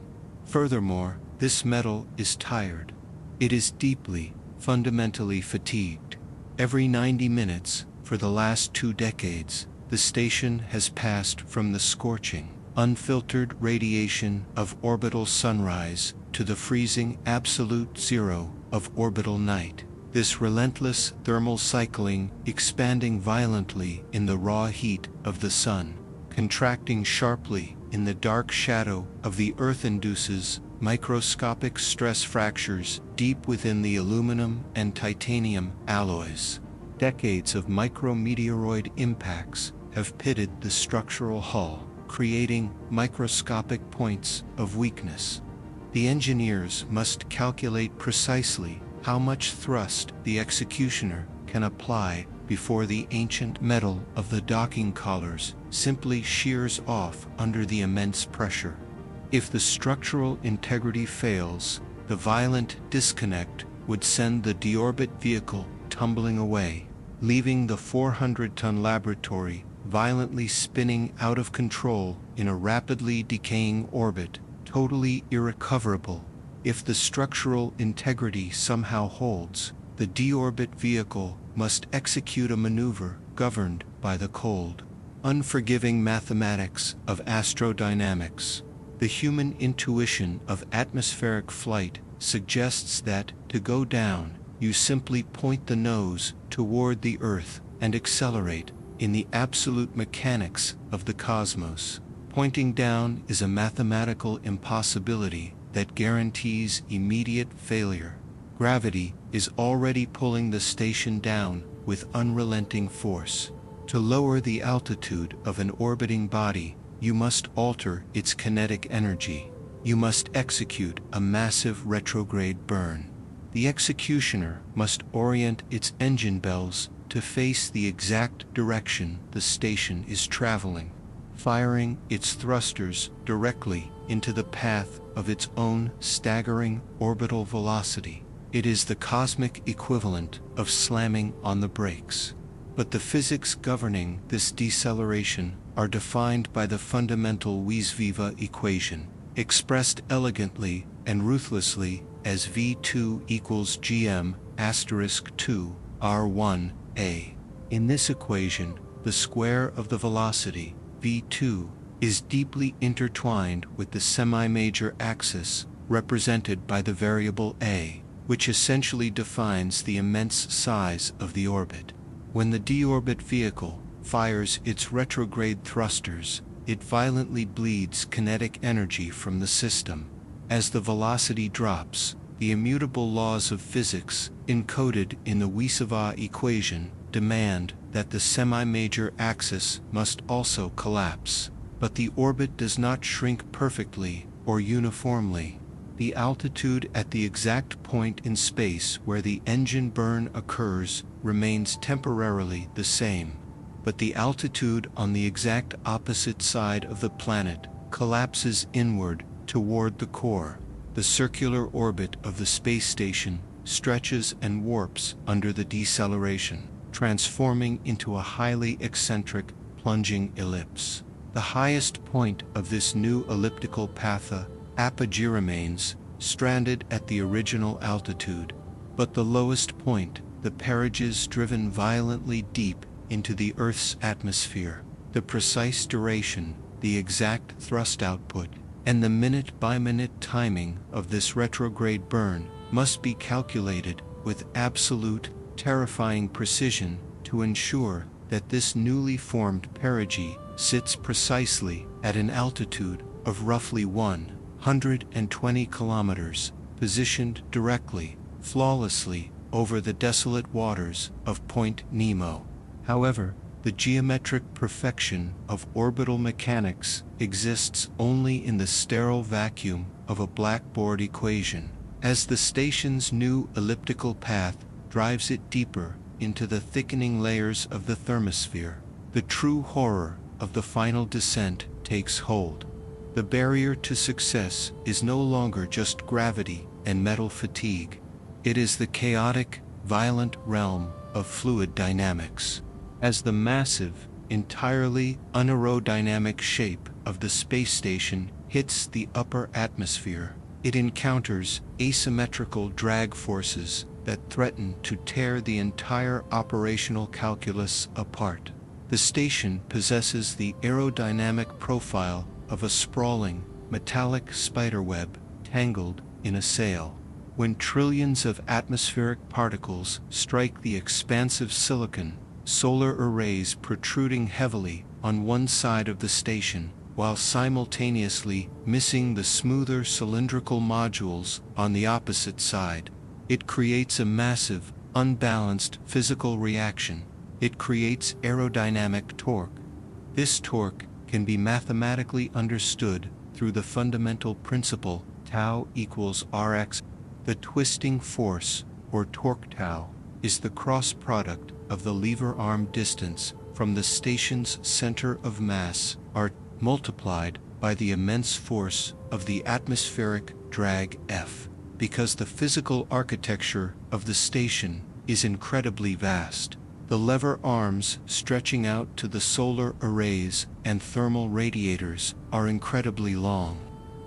Furthermore, this metal is tired. It is deeply, fundamentally fatigued. Every 90 minutes, for the last 2 decades, the station has passed from the scorching, unfiltered radiation of orbital sunrise to the freezing absolute zero of orbital night. This relentless thermal cycling, expanding violently in the raw heat of the sun, contracting sharply in the dark shadow of the Earth, induces microscopic stress fractures deep within the aluminum and titanium alloys. Decades of micrometeoroid impacts have pitted the structural hull, creating microscopic points of weakness. The engineers must calculate precisely how much thrust the executioner can apply before the ancient metal of the docking collars simply shears off under the immense pressure. If the structural integrity fails, the violent disconnect would send the deorbit vehicle tumbling away, leaving the 400-ton laboratory violently spinning out of control in a rapidly decaying orbit, totally irrecoverable. If the structural integrity somehow holds, the deorbit vehicle must execute a maneuver governed by the cold, unforgiving mathematics of astrodynamics. The human intuition of atmospheric flight suggests that, to go down, you simply point the nose toward the Earth and accelerate. In the absolute mechanics of the cosmos, pointing down is a mathematical impossibility that guarantees immediate failure. Gravity is already pulling the station down with unrelenting force. To lower the altitude of an orbiting body, you must alter its kinetic energy. You must execute a massive retrograde burn. The executioner must orient its engine bells to face the exact direction the station is traveling, firing its thrusters directly into the path of its own staggering orbital velocity. It is the cosmic equivalent of slamming on the brakes. But the physics governing this deceleration are defined by the fundamental Vis-Viva equation, expressed elegantly and ruthlessly as V2 equals GM asterisk 2 R1A. In this equation, the square of the velocity, V2, is deeply intertwined with the semi-major axis, represented by the variable A, which essentially defines the immense size of the orbit. When the deorbit vehicle fires its retrograde thrusters, it violently bleeds kinetic energy from the system. As the velocity drops, the immutable laws of physics, encoded in the Vis-Viva equation, demand that the semi-major axis must also collapse. But the orbit does not shrink perfectly or uniformly. The altitude at the exact point in space where the engine burn occurs remains temporarily the same, but the altitude on the exact opposite side of the planet collapses inward toward the core. The circular orbit of the space station stretches and warps under the deceleration, transforming into a highly eccentric, plunging ellipse. The highest point of this new elliptical path, apogee, remains stranded at the original altitude, but the lowest point, the perigee, is driven violently deep into the Earth's atmosphere. The precise duration, the exact thrust output, and the minute-by-minute timing of this retrograde burn must be calculated with absolute, terrifying precision to ensure that this newly formed perigee sits precisely at an altitude of roughly 120 kilometers, positioned directly, flawlessly, over the desolate waters of Point Nemo. However, the geometric perfection of orbital mechanics exists only in the sterile vacuum of a blackboard equation. as the station's new elliptical path drives it deeper into the thickening layers of the thermosphere. The true horror of the final descent takes hold. The barrier to success is no longer just gravity and metal fatigue. It is the chaotic, violent realm of fluid dynamics. As the massive, entirely unaerodynamic shape of the space station hits the upper atmosphere, it encounters asymmetrical drag forces that threaten to tear the entire operational calculus apart. The station possesses the aerodynamic profile of a sprawling, metallic spiderweb tangled in a sail. When trillions of atmospheric particles strike the expansive silicon, solar arrays protruding heavily on one side of the station, while simultaneously missing the smoother cylindrical modules on the opposite side. It creates a massive, unbalanced physical reaction. It creates aerodynamic torque. This torque can be mathematically understood through the fundamental principle tau equals Rx. The twisting force, or torque tau, is the cross product of the lever arm distance from the station's center of mass, R, multiplied by the immense force of the atmospheric drag F. Because the physical architecture of the station is incredibly vast, the lever arms stretching out to the solar arrays and thermal radiators are incredibly long.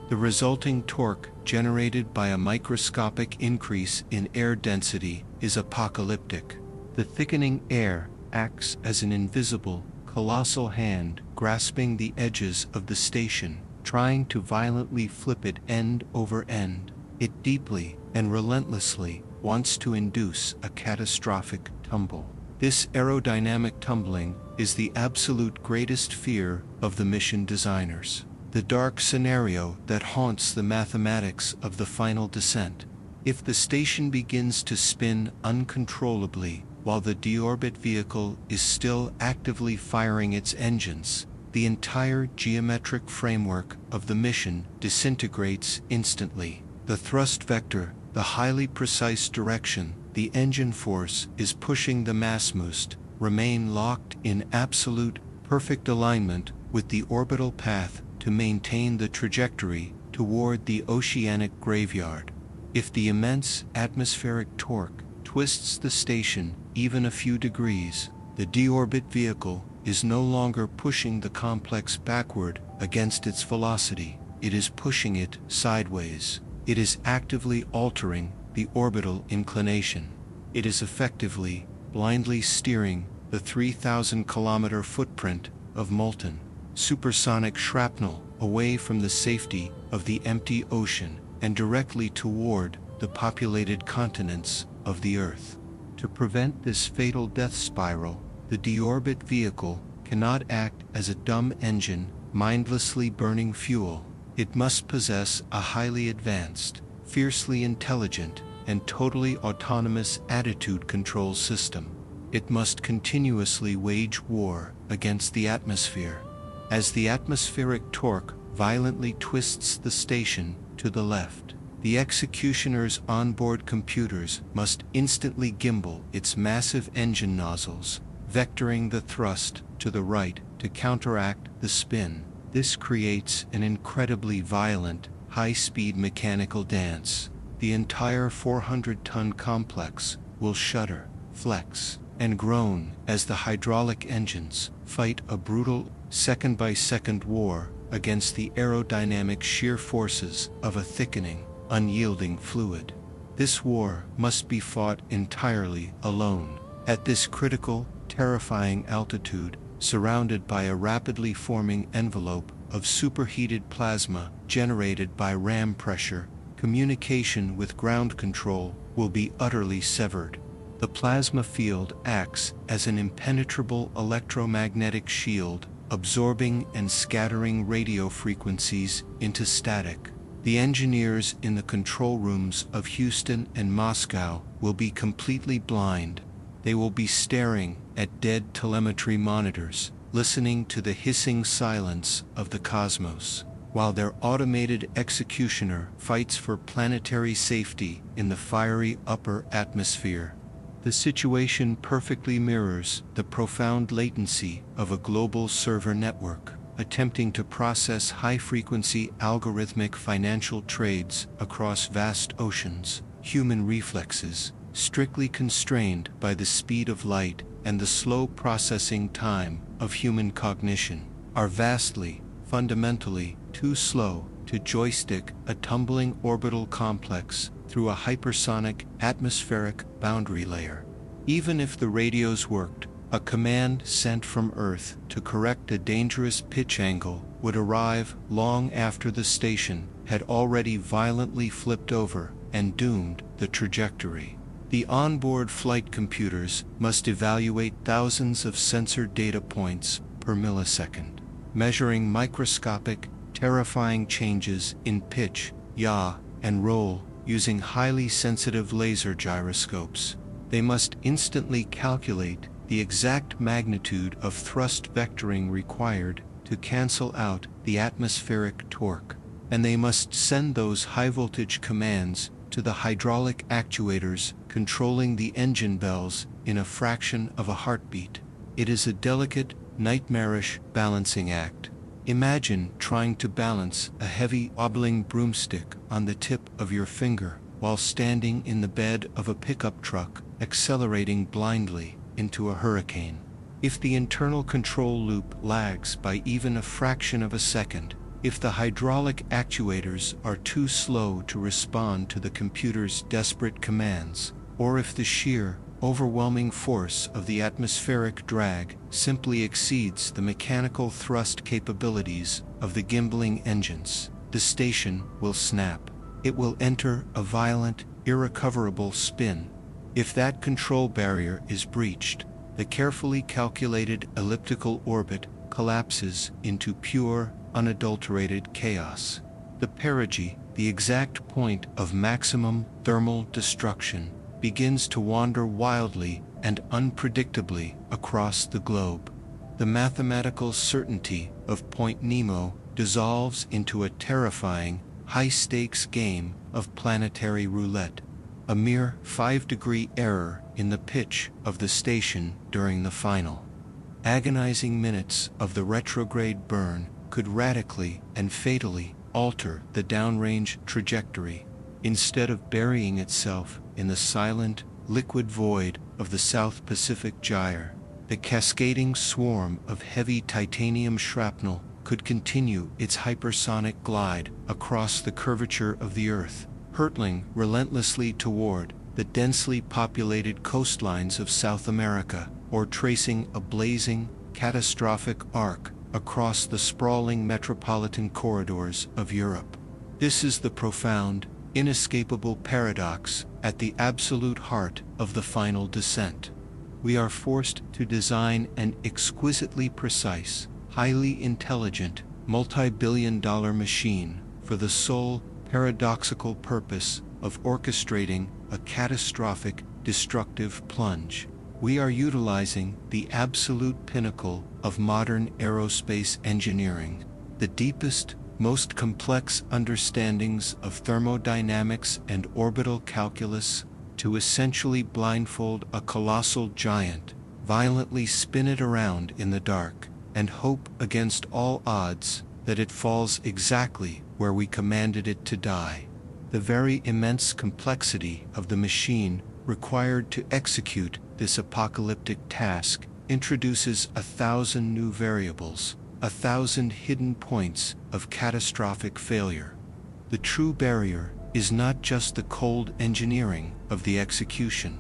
The resulting torque generated by a microscopic increase in air density is apocalyptic. The thickening air acts as an invisible, colossal hand grasping the edges of the station, trying to violently flip it end over end. It deeply and relentlessly wants to induce a catastrophic tumble. This aerodynamic tumbling is the absolute greatest fear of the mission designers, the dark scenario that haunts the mathematics of the final descent. If the station begins to spin uncontrollably while the deorbit vehicle is still actively firing its engines, the entire geometric framework of the mission disintegrates instantly. The thrust vector, the highly precise direction the engine force is pushing the massmoost, remain locked in absolute, perfect alignment with the orbital path to maintain the trajectory toward the oceanic graveyard. If the immense atmospheric torque twists the station even a few degrees, the deorbit vehicle is no longer pushing the complex backward against its velocity, it is pushing it sideways. It is actively altering the orbital inclination. It is effectively, blindly steering the 3,000-kilometer footprint of molten, supersonic shrapnel away from the safety of the empty ocean and directly toward the populated continents of the Earth. To prevent this fatal death spiral, the deorbit vehicle cannot act as a dumb engine, mindlessly burning fuel. It must possess a highly advanced, fiercely intelligent, and totally autonomous attitude control system. It must continuously wage war against the atmosphere. As the atmospheric torque violently twists the station to the left, the executioner's onboard computers must instantly gimbal its massive engine nozzles, vectoring the thrust to the right to counteract the spin. This creates an incredibly violent, high-speed mechanical dance. The entire 400-ton complex will shudder, flex, and groan as the hydraulic engines fight a brutal, second-by-second war against the aerodynamic shear forces of a thickening, unyielding fluid. This war must be fought entirely alone. At this critical, terrifying altitude, surrounded by a rapidly forming envelope of superheated plasma generated by ram pressure, communication with ground control will be utterly severed. The plasma field acts as an impenetrable electromagnetic shield, absorbing and scattering radio frequencies into static. The engineers in the control rooms of Houston and Moscow will be completely blind. They will be staring at dead telemetry monitors, listening to the hissing silence of the cosmos. while their automated executioner fights for planetary safety in the fiery upper atmosphere. The situation perfectly mirrors the profound latency of a global server network, attempting to process high-frequency algorithmic financial trades across vast oceans. Human reflexes, strictly constrained by the speed of light and the slow processing time of human cognition, are vastly, fundamentally, too slow to joystick a tumbling orbital complex through a hypersonic atmospheric boundary layer. Even if the radios worked, a command sent from Earth to correct a dangerous pitch angle would arrive long after the station had already violently flipped over and doomed the trajectory. The onboard flight computers must evaluate thousands of sensor data points per millisecond, measuring microscopic, terrifying changes in pitch, yaw, and roll using highly sensitive laser gyroscopes. They must instantly calculate the exact magnitude of thrust vectoring required to cancel out the atmospheric torque, and they must send those high-voltage commands to the hydraulic actuators controlling the engine bells in a fraction of a heartbeat. It is a delicate, nightmarish balancing act. Imagine trying to balance a heavy, wobbling broomstick on the tip of your finger while standing in the bed of a pickup truck, accelerating blindly into a hurricane. If the internal control loop lags by even a fraction of a second, if the hydraulic actuators are too slow to respond to the computer's desperate commands, or if the sheer, overwhelming force of the atmospheric drag simply exceeds the mechanical thrust capabilities of the gimbling engines, the station will snap. It will enter a violent, irrecoverable spin. If that control barrier is breached, the carefully calculated elliptical orbit collapses into pure, unadulterated chaos. The perigee, the exact point of maximum thermal destruction, begins to wander wildly and unpredictably across the globe. The mathematical certainty of Point Nemo dissolves into a terrifying, high-stakes game of planetary roulette. A mere 5-degree error in the pitch of the station during the final agonizing minutes of the retrograde burn could radically and fatally alter the downrange trajectory. Instead of burying itself in the silent, liquid void of the South Pacific Gyre, the cascading swarm of heavy titanium shrapnel could continue its hypersonic glide across the curvature of the Earth, hurtling relentlessly toward the densely populated coastlines of South America, or tracing a blazing, catastrophic arc across the sprawling metropolitan corridors of Europe. This is the profound, inescapable paradox at the absolute heart of the final descent. We are forced to design an exquisitely precise, highly intelligent, multi-billion-dollar machine for the sole, paradoxical purpose of orchestrating a catastrophic, destructive plunge. We are utilizing the absolute pinnacle of modern aerospace engineering, the deepest, most complex understandings of thermodynamics and orbital calculus, to essentially blindfold a colossal giant, violently spin it around in the dark, and hope against all odds that it falls exactly where we commanded it to die. The very immense complexity of the machine required to execute this apocalyptic task introduces 1,000 new variables, 1,000 hidden points of catastrophic failure. The true barrier is not just the cold engineering of the execution.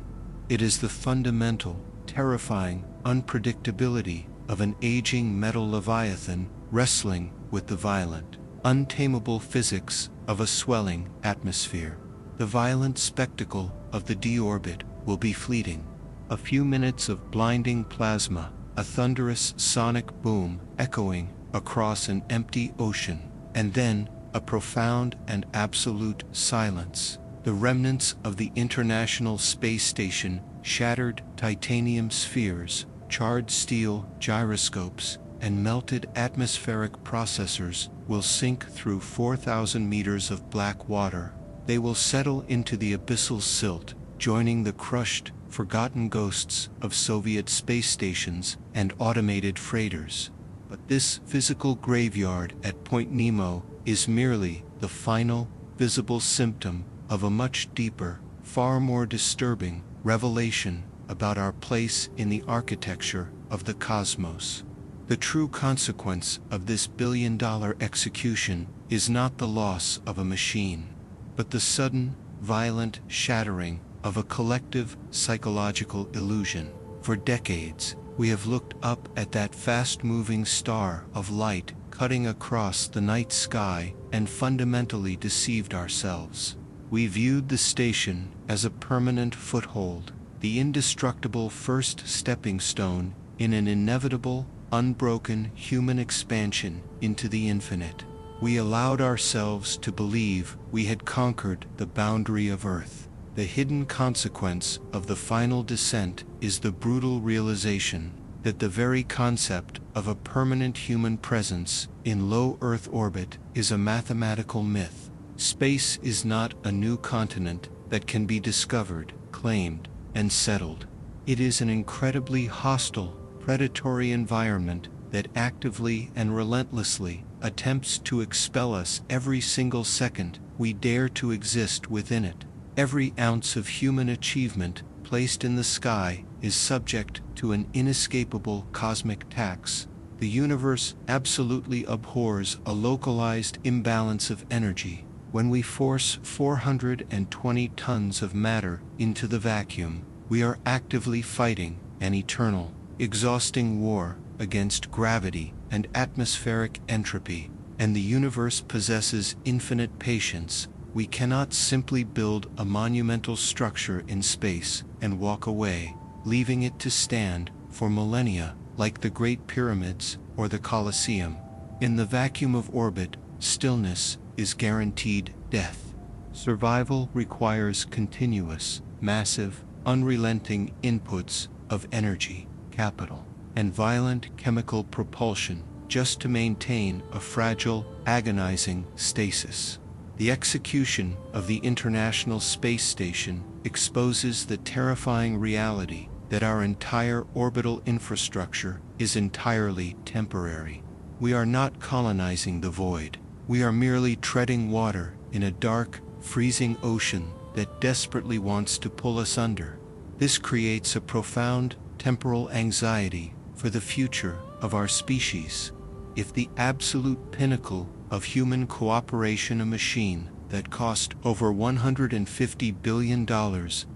It is the fundamental, terrifying unpredictability of an aging metal leviathan wrestling with the violent, untamable physics of a swelling atmosphere. The violent spectacle of the deorbit will be fleeting. A few minutes of blinding plasma, a thunderous sonic boom echoing across an empty ocean, and then a profound and absolute silence. The remnants of the International Space Station, shattered titanium spheres, charred steel gyroscopes, and melted atmospheric processors will sink through 4,000 meters of black water. They will settle into the abyssal silt, joining the crushed, forgotten ghosts of Soviet space stations and automated freighters. But this physical graveyard at Point Nemo is merely the final, visible symptom of a much deeper, far more disturbing revelation about our place in the architecture of the cosmos. The true consequence of this billion-dollar execution is not the loss of a machine, but the sudden, violent shattering of a collective psychological illusion. For decades, we have looked up at that fast-moving star of light cutting across the night sky and fundamentally deceived ourselves. We viewed the station as a permanent foothold, the indestructible first stepping stone in an inevitable, unbroken human expansion into the infinite. We allowed ourselves to believe we had conquered the boundary of Earth. The hidden consequence of the final descent is the brutal realization that the very concept of a permanent human presence in low Earth orbit is a mathematical myth. Space is not a new continent that can be discovered, claimed, and settled. It is an incredibly hostile, predatory environment that actively and relentlessly attempts to expel us every single second we dare to exist within it. Every ounce of human achievement placed in the sky is subject to an inescapable cosmic tax. The universe absolutely abhors a localized imbalance of energy. When we force 420 tons of matter into the vacuum, we are actively fighting an eternal, exhausting war against gravity and atmospheric entropy, and the universe possesses infinite patience. We cannot simply build a monumental structure in space and walk away, leaving it to stand for millennia, like the Great Pyramids or the Colosseum. In the vacuum of orbit, stillness is guaranteed death. Survival requires continuous, massive, unrelenting inputs of energy, capital, and violent chemical propulsion just to maintain a fragile, agonizing stasis. The execution of the International Space Station exposes the terrifying reality that our entire orbital infrastructure is entirely temporary. We are not colonizing the void. We are merely treading water in a dark, freezing ocean that desperately wants to pull us under. This creates a profound temporal anxiety for the future of our species. If the absolute pinnacle of human cooperation, a machine that cost over $150 billion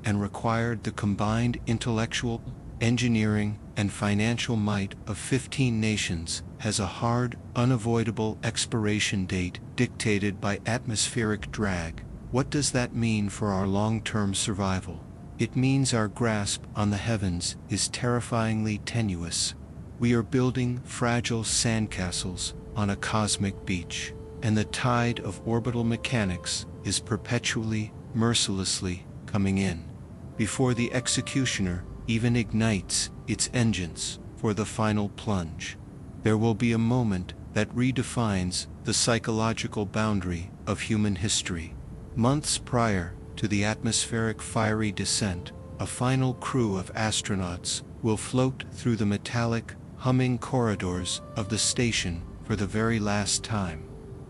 and required the combined intellectual, engineering, and financial might of 15 nations, has a hard, unavoidable expiration date dictated by atmospheric drag, what does that mean for our long-term survival? It means our grasp on the heavens is terrifyingly tenuous. We are building fragile sandcastles on a cosmic beach, and the tide of orbital mechanics is perpetually, mercilessly coming in. Before the executioner even ignites its engines for the final plunge, there will be a moment that redefines the psychological boundary of human history. Months prior to the atmospheric fiery descent, a final crew of astronauts will float through the metallic, humming corridors of the station for the very last time.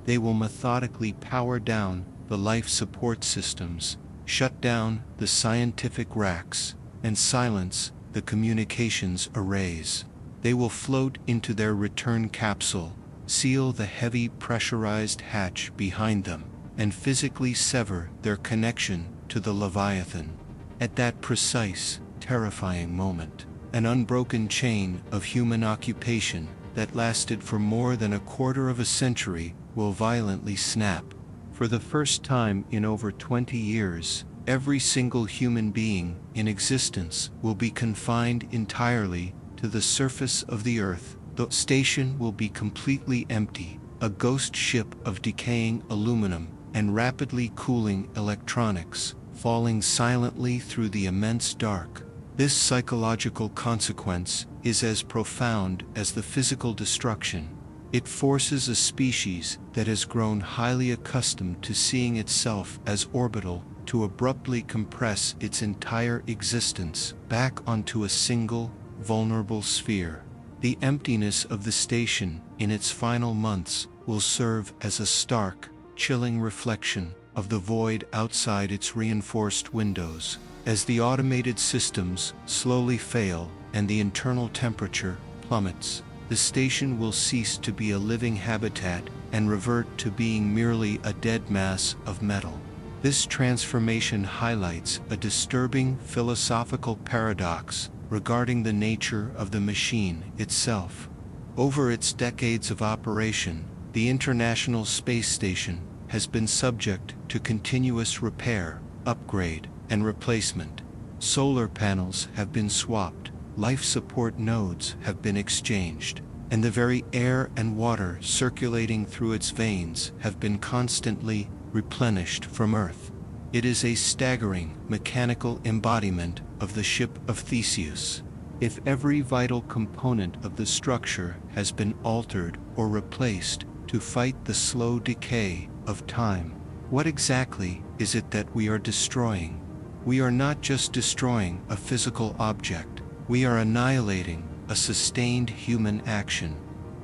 They will methodically power down the life support systems, shut down the scientific racks, and silence the communications arrays. They will float into their return capsule, seal the heavy pressurized hatch behind them, and physically sever their connection to the leviathan. At that precise, terrifying moment, an unbroken chain of human occupation that lasted for more than a quarter of a century will violently snap. For the first time in over 20 years, every single human being in existence will be confined entirely to the surface of the Earth. The station will be completely empty, a ghost ship of decaying aluminum and rapidly cooling electronics, falling silently through the immense dark. This psychological consequence is as profound as the physical destruction. It forces a species that has grown highly accustomed to seeing itself as orbital to abruptly compress its entire existence back onto a single, vulnerable sphere. The emptiness of the station in its final months will serve as a stark, chilling reflection of the void outside its reinforced windows. As the automated systems slowly fail and the internal temperature plummets, the station will cease to be a living habitat and revert to being merely a dead mass of metal. This transformation highlights a disturbing philosophical paradox regarding the nature of the machine itself. Over its decades of operation, the International Space Station has been subject to continuous repair, upgrade, and replacement. Solar panels have been swapped, life support nodes have been exchanged, and the very air and water circulating through its veins have been constantly replenished from Earth. It is a staggering mechanical embodiment of the ship of Theseus. If every vital component of the structure has been altered or replaced to fight the slow decay of time, what exactly is it that we are destroying? We are not just destroying a physical object, we are annihilating a sustained human action.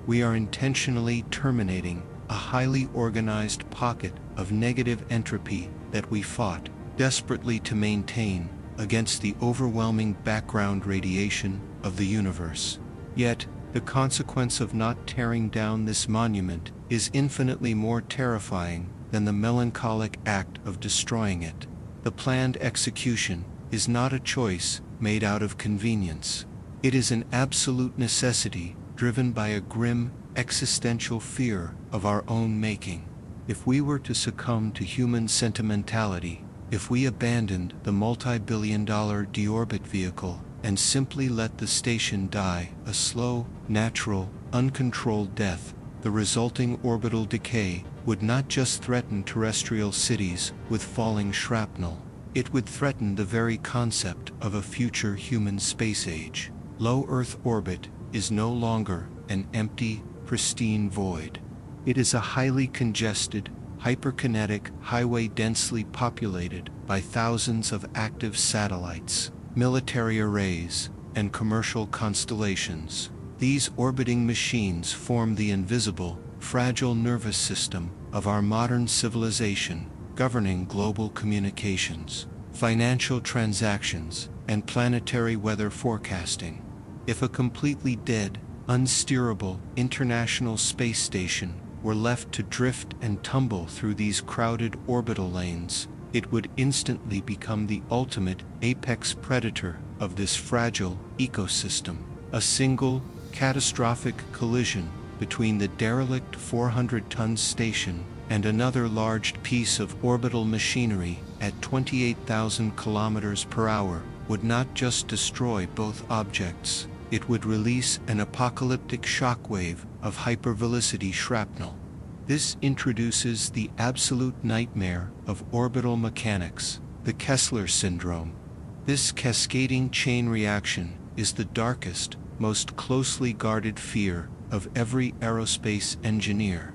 We are intentionally terminating a highly organized pocket of negative entropy that we fought desperately to maintain against the overwhelming background radiation of the universe. Yet, the consequence of not tearing down this monument is infinitely more terrifying than the melancholic act of destroying it. The planned execution is not a choice made out of convenience. It is an absolute necessity driven by a grim, existential fear of our own making. If we were to succumb to human sentimentality, if we abandoned the multi-billion-dollar deorbit vehicle and simply let the station die a slow, natural, uncontrolled death, the resulting orbital decay would not just threaten terrestrial cities with falling shrapnel, it would threaten the very concept of a future human space age. Low Earth orbit is no longer an empty, pristine void. It is a highly congested, hyperkinetic highway densely populated by thousands of active satellites, military arrays, and commercial constellations. These orbiting machines form the invisible, fragile nervous system of our modern civilization, governing global communications, financial transactions, and planetary weather forecasting. If a completely dead, unsteerable International Space Station were left to drift and tumble through these crowded orbital lanes, it would instantly become the ultimate apex predator of this fragile ecosystem. A single, catastrophic collision between the derelict 400-ton station and another large piece of orbital machinery at 28,000 kilometers per hour would not just destroy both objects, it would release an apocalyptic shockwave of hypervelocity shrapnel. This introduces the absolute nightmare of orbital mechanics, the Kessler syndrome. This cascading chain reaction is the darkest, most closely guarded fear of every aerospace engineer.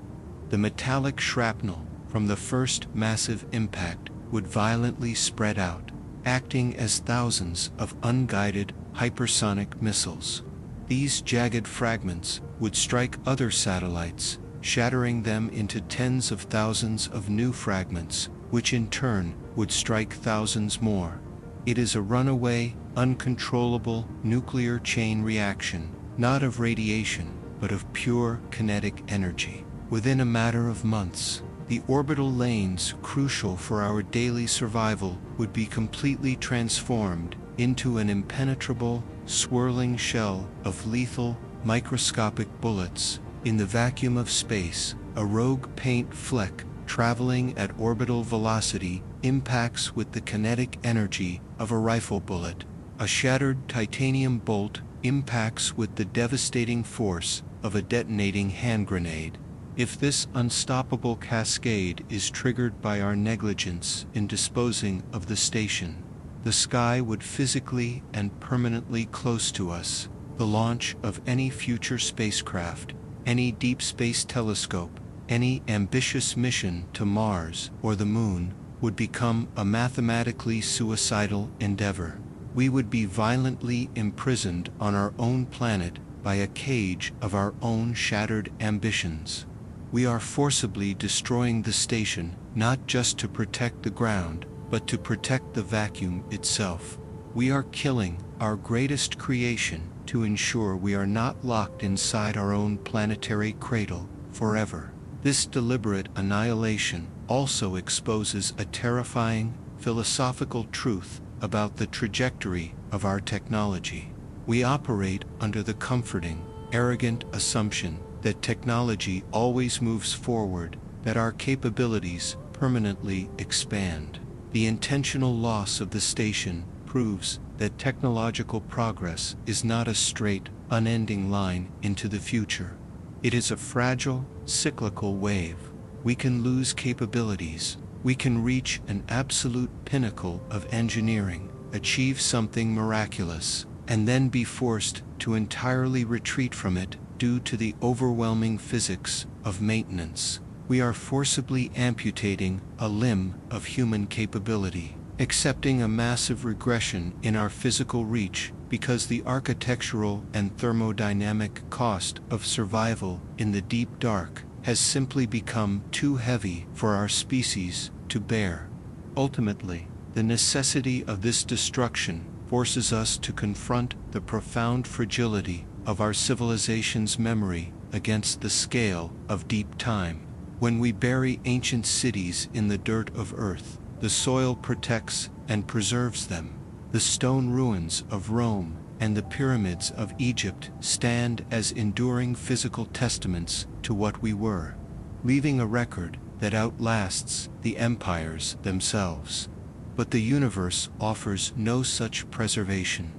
The metallic shrapnel from the first massive impact would violently spread out, acting as thousands of unguided hypersonic missiles. These jagged fragments would strike other satellites, shattering them into tens of thousands of new fragments, which in turn would strike thousands more. It is a runaway, uncontrollable nuclear chain reaction, not of radiation, but of pure kinetic energy. Within a matter of months, the orbital lanes crucial for our daily survival would be completely transformed into an impenetrable, swirling shell of lethal, microscopic bullets. In the vacuum of space, a rogue paint fleck traveling at orbital velocity impacts with the kinetic energy of a rifle bullet. A shattered titanium bolt impacts with the devastating force of a detonating hand grenade. If this unstoppable cascade is triggered by our negligence in disposing of the station, The sky would physically and permanently close to us. The launch of any future spacecraft, any deep space telescope, any ambitious mission to Mars or the Moon would become a mathematically suicidal endeavor. We would be violently imprisoned on our own planet by a cage of our own shattered ambitions. We are forcibly destroying the station, not just to protect the ground, but to protect the vacuum itself. We are killing our greatest creation to ensure we are not locked inside our own planetary cradle forever. This deliberate annihilation also exposes a terrifying philosophical truth about the trajectory of our technology. We operate under the comforting, arrogant assumption that technology always moves forward, that our capabilities permanently expand. The intentional loss of the station proves that technological progress is not a straight, unending line into the future. It is a fragile, cyclical wave. We can lose capabilities. We can reach an absolute pinnacle of engineering, achieve something miraculous, and then be forced to entirely retreat from it due to the overwhelming physics of maintenance. We are forcibly amputating a limb of human capability, accepting a massive regression in our physical reach because the architectural and thermodynamic cost of survival in the deep dark has simply become too heavy for our species to bear. Ultimately, the necessity of this destruction forces us to confront the profound fragility of our civilization's memory against the scale of deep time. When we bury ancient cities in the dirt of earth, the soil protects and preserves them. The stone ruins of Rome and the pyramids of Egypt stand as enduring physical testaments to what we were, leaving a record that outlasts the empires themselves. But the universe offers no such preservation.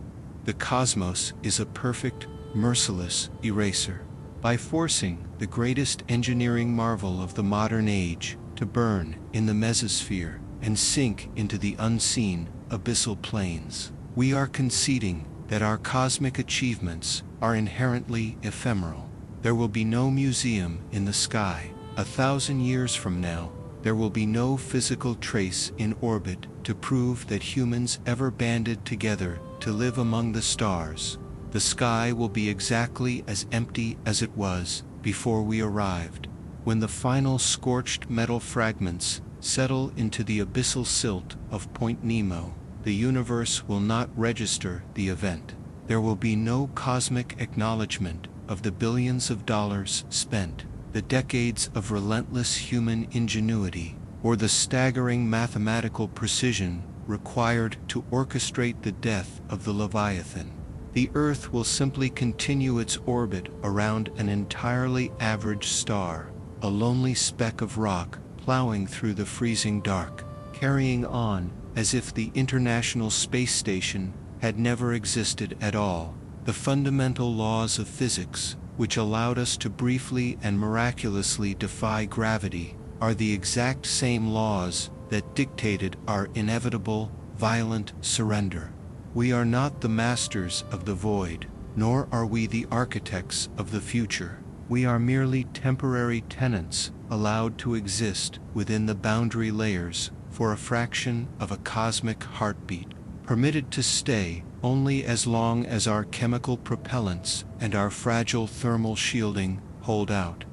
The cosmos is a perfect, merciless eraser. By forcing the greatest engineering marvel of the modern age to burn in the mesosphere and sink into the unseen abyssal plains, we are conceding that our cosmic achievements are inherently ephemeral. There will be no museum in the sky. 1,000 years from now, there will be no physical trace in orbit to prove that humans ever banded together to live among the stars. The sky will be exactly as empty as it was before we arrived. When the final scorched metal fragments settle into the abyssal silt of Point Nemo, the universe will not register the event. There will be no cosmic acknowledgement of the billions of dollars spent, the decades of relentless human ingenuity, or the staggering mathematical precision required to orchestrate the death of the leviathan. The Earth will simply continue its orbit around an entirely average star, a lonely speck of rock plowing through the freezing dark, carrying on as if the International Space Station had never existed at all. The fundamental laws of physics, which allowed us to briefly and miraculously defy gravity, are the exact same laws that dictated our inevitable, violent surrender. We are not the masters of the void, nor are we the architects of the future. We are merely temporary tenants allowed to exist within the boundary layers for a fraction of a cosmic heartbeat, permitted to stay only as long as our chemical propellants and our fragile thermal shielding hold out.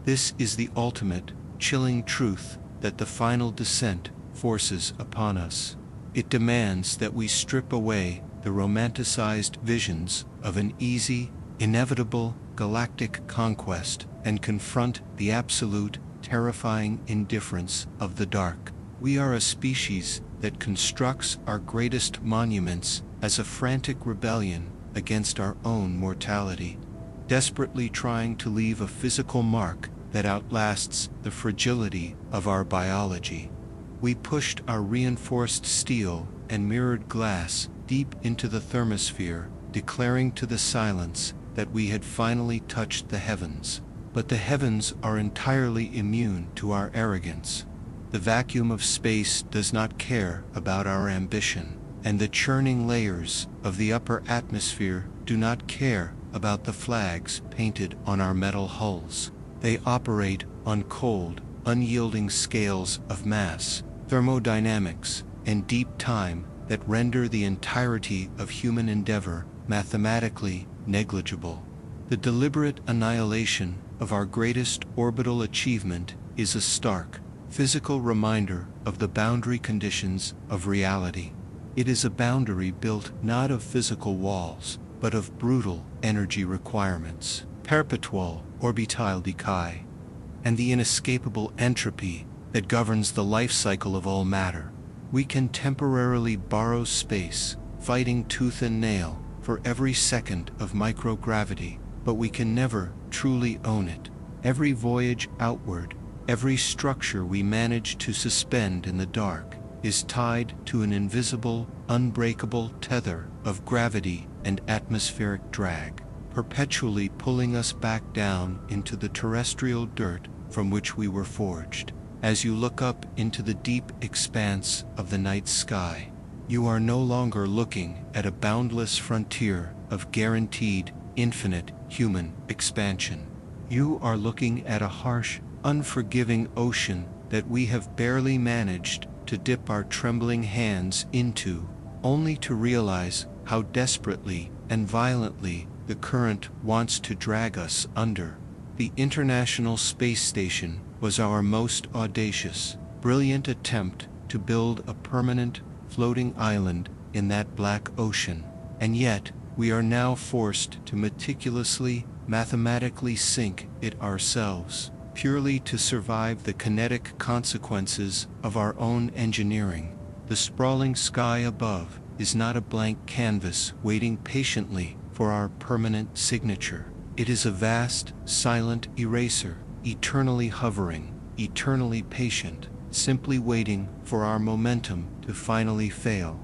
This is the ultimate, chilling truth that the final descent forces upon us. It demands that we strip away the romanticized visions of an easy, inevitable galactic conquest and confront the absolute, terrifying indifference of the dark. We are a species that constructs our greatest monuments as a frantic rebellion against our own mortality, desperately trying to leave a physical mark that outlasts the fragility of our biology. We pushed our reinforced steel and mirrored glass deep into the thermosphere, declaring to the silence that we had finally touched the heavens. But the heavens are entirely immune to our arrogance. The vacuum of space does not care about our ambition. and the churning layers of the upper atmosphere do not care about the flags painted on our metal hulls. They operate on cold, unyielding scales of mass, thermodynamics, and deep time that render the entirety of human endeavor mathematically negligible. The deliberate annihilation of our greatest orbital achievement is a stark, physical reminder of the boundary conditions of reality. It is a boundary built not of physical walls, but of brutal energy requirements, perpetual orbital decay, and the inescapable entropy that governs the life cycle of all matter. We can temporarily borrow space, fighting tooth and nail, for every second of microgravity, but we can never truly own it. Every voyage outward, every structure we manage to suspend in the dark, is tied to an invisible, unbreakable tether of gravity and atmospheric drag, perpetually pulling us back down into the terrestrial dirt from which we were forged. As you look up into the deep expanse of the night sky, you are no longer looking at a boundless frontier of guaranteed, infinite human expansion. You are looking at a harsh, unforgiving ocean that we have barely managed to dip our trembling hands into, only to realize how desperately and violently the current wants to drag us under. The International Space Station was our most audacious, brilliant attempt to build a permanent, floating island in that black ocean, and yet we are now forced to meticulously, mathematically sink it ourselves, purely to survive the kinetic consequences of our own engineering. The sprawling sky above is not a blank canvas waiting patiently for our permanent signature. It is a vast, silent eraser, eternally hovering, eternally patient, simply waiting for our momentum to finally fail.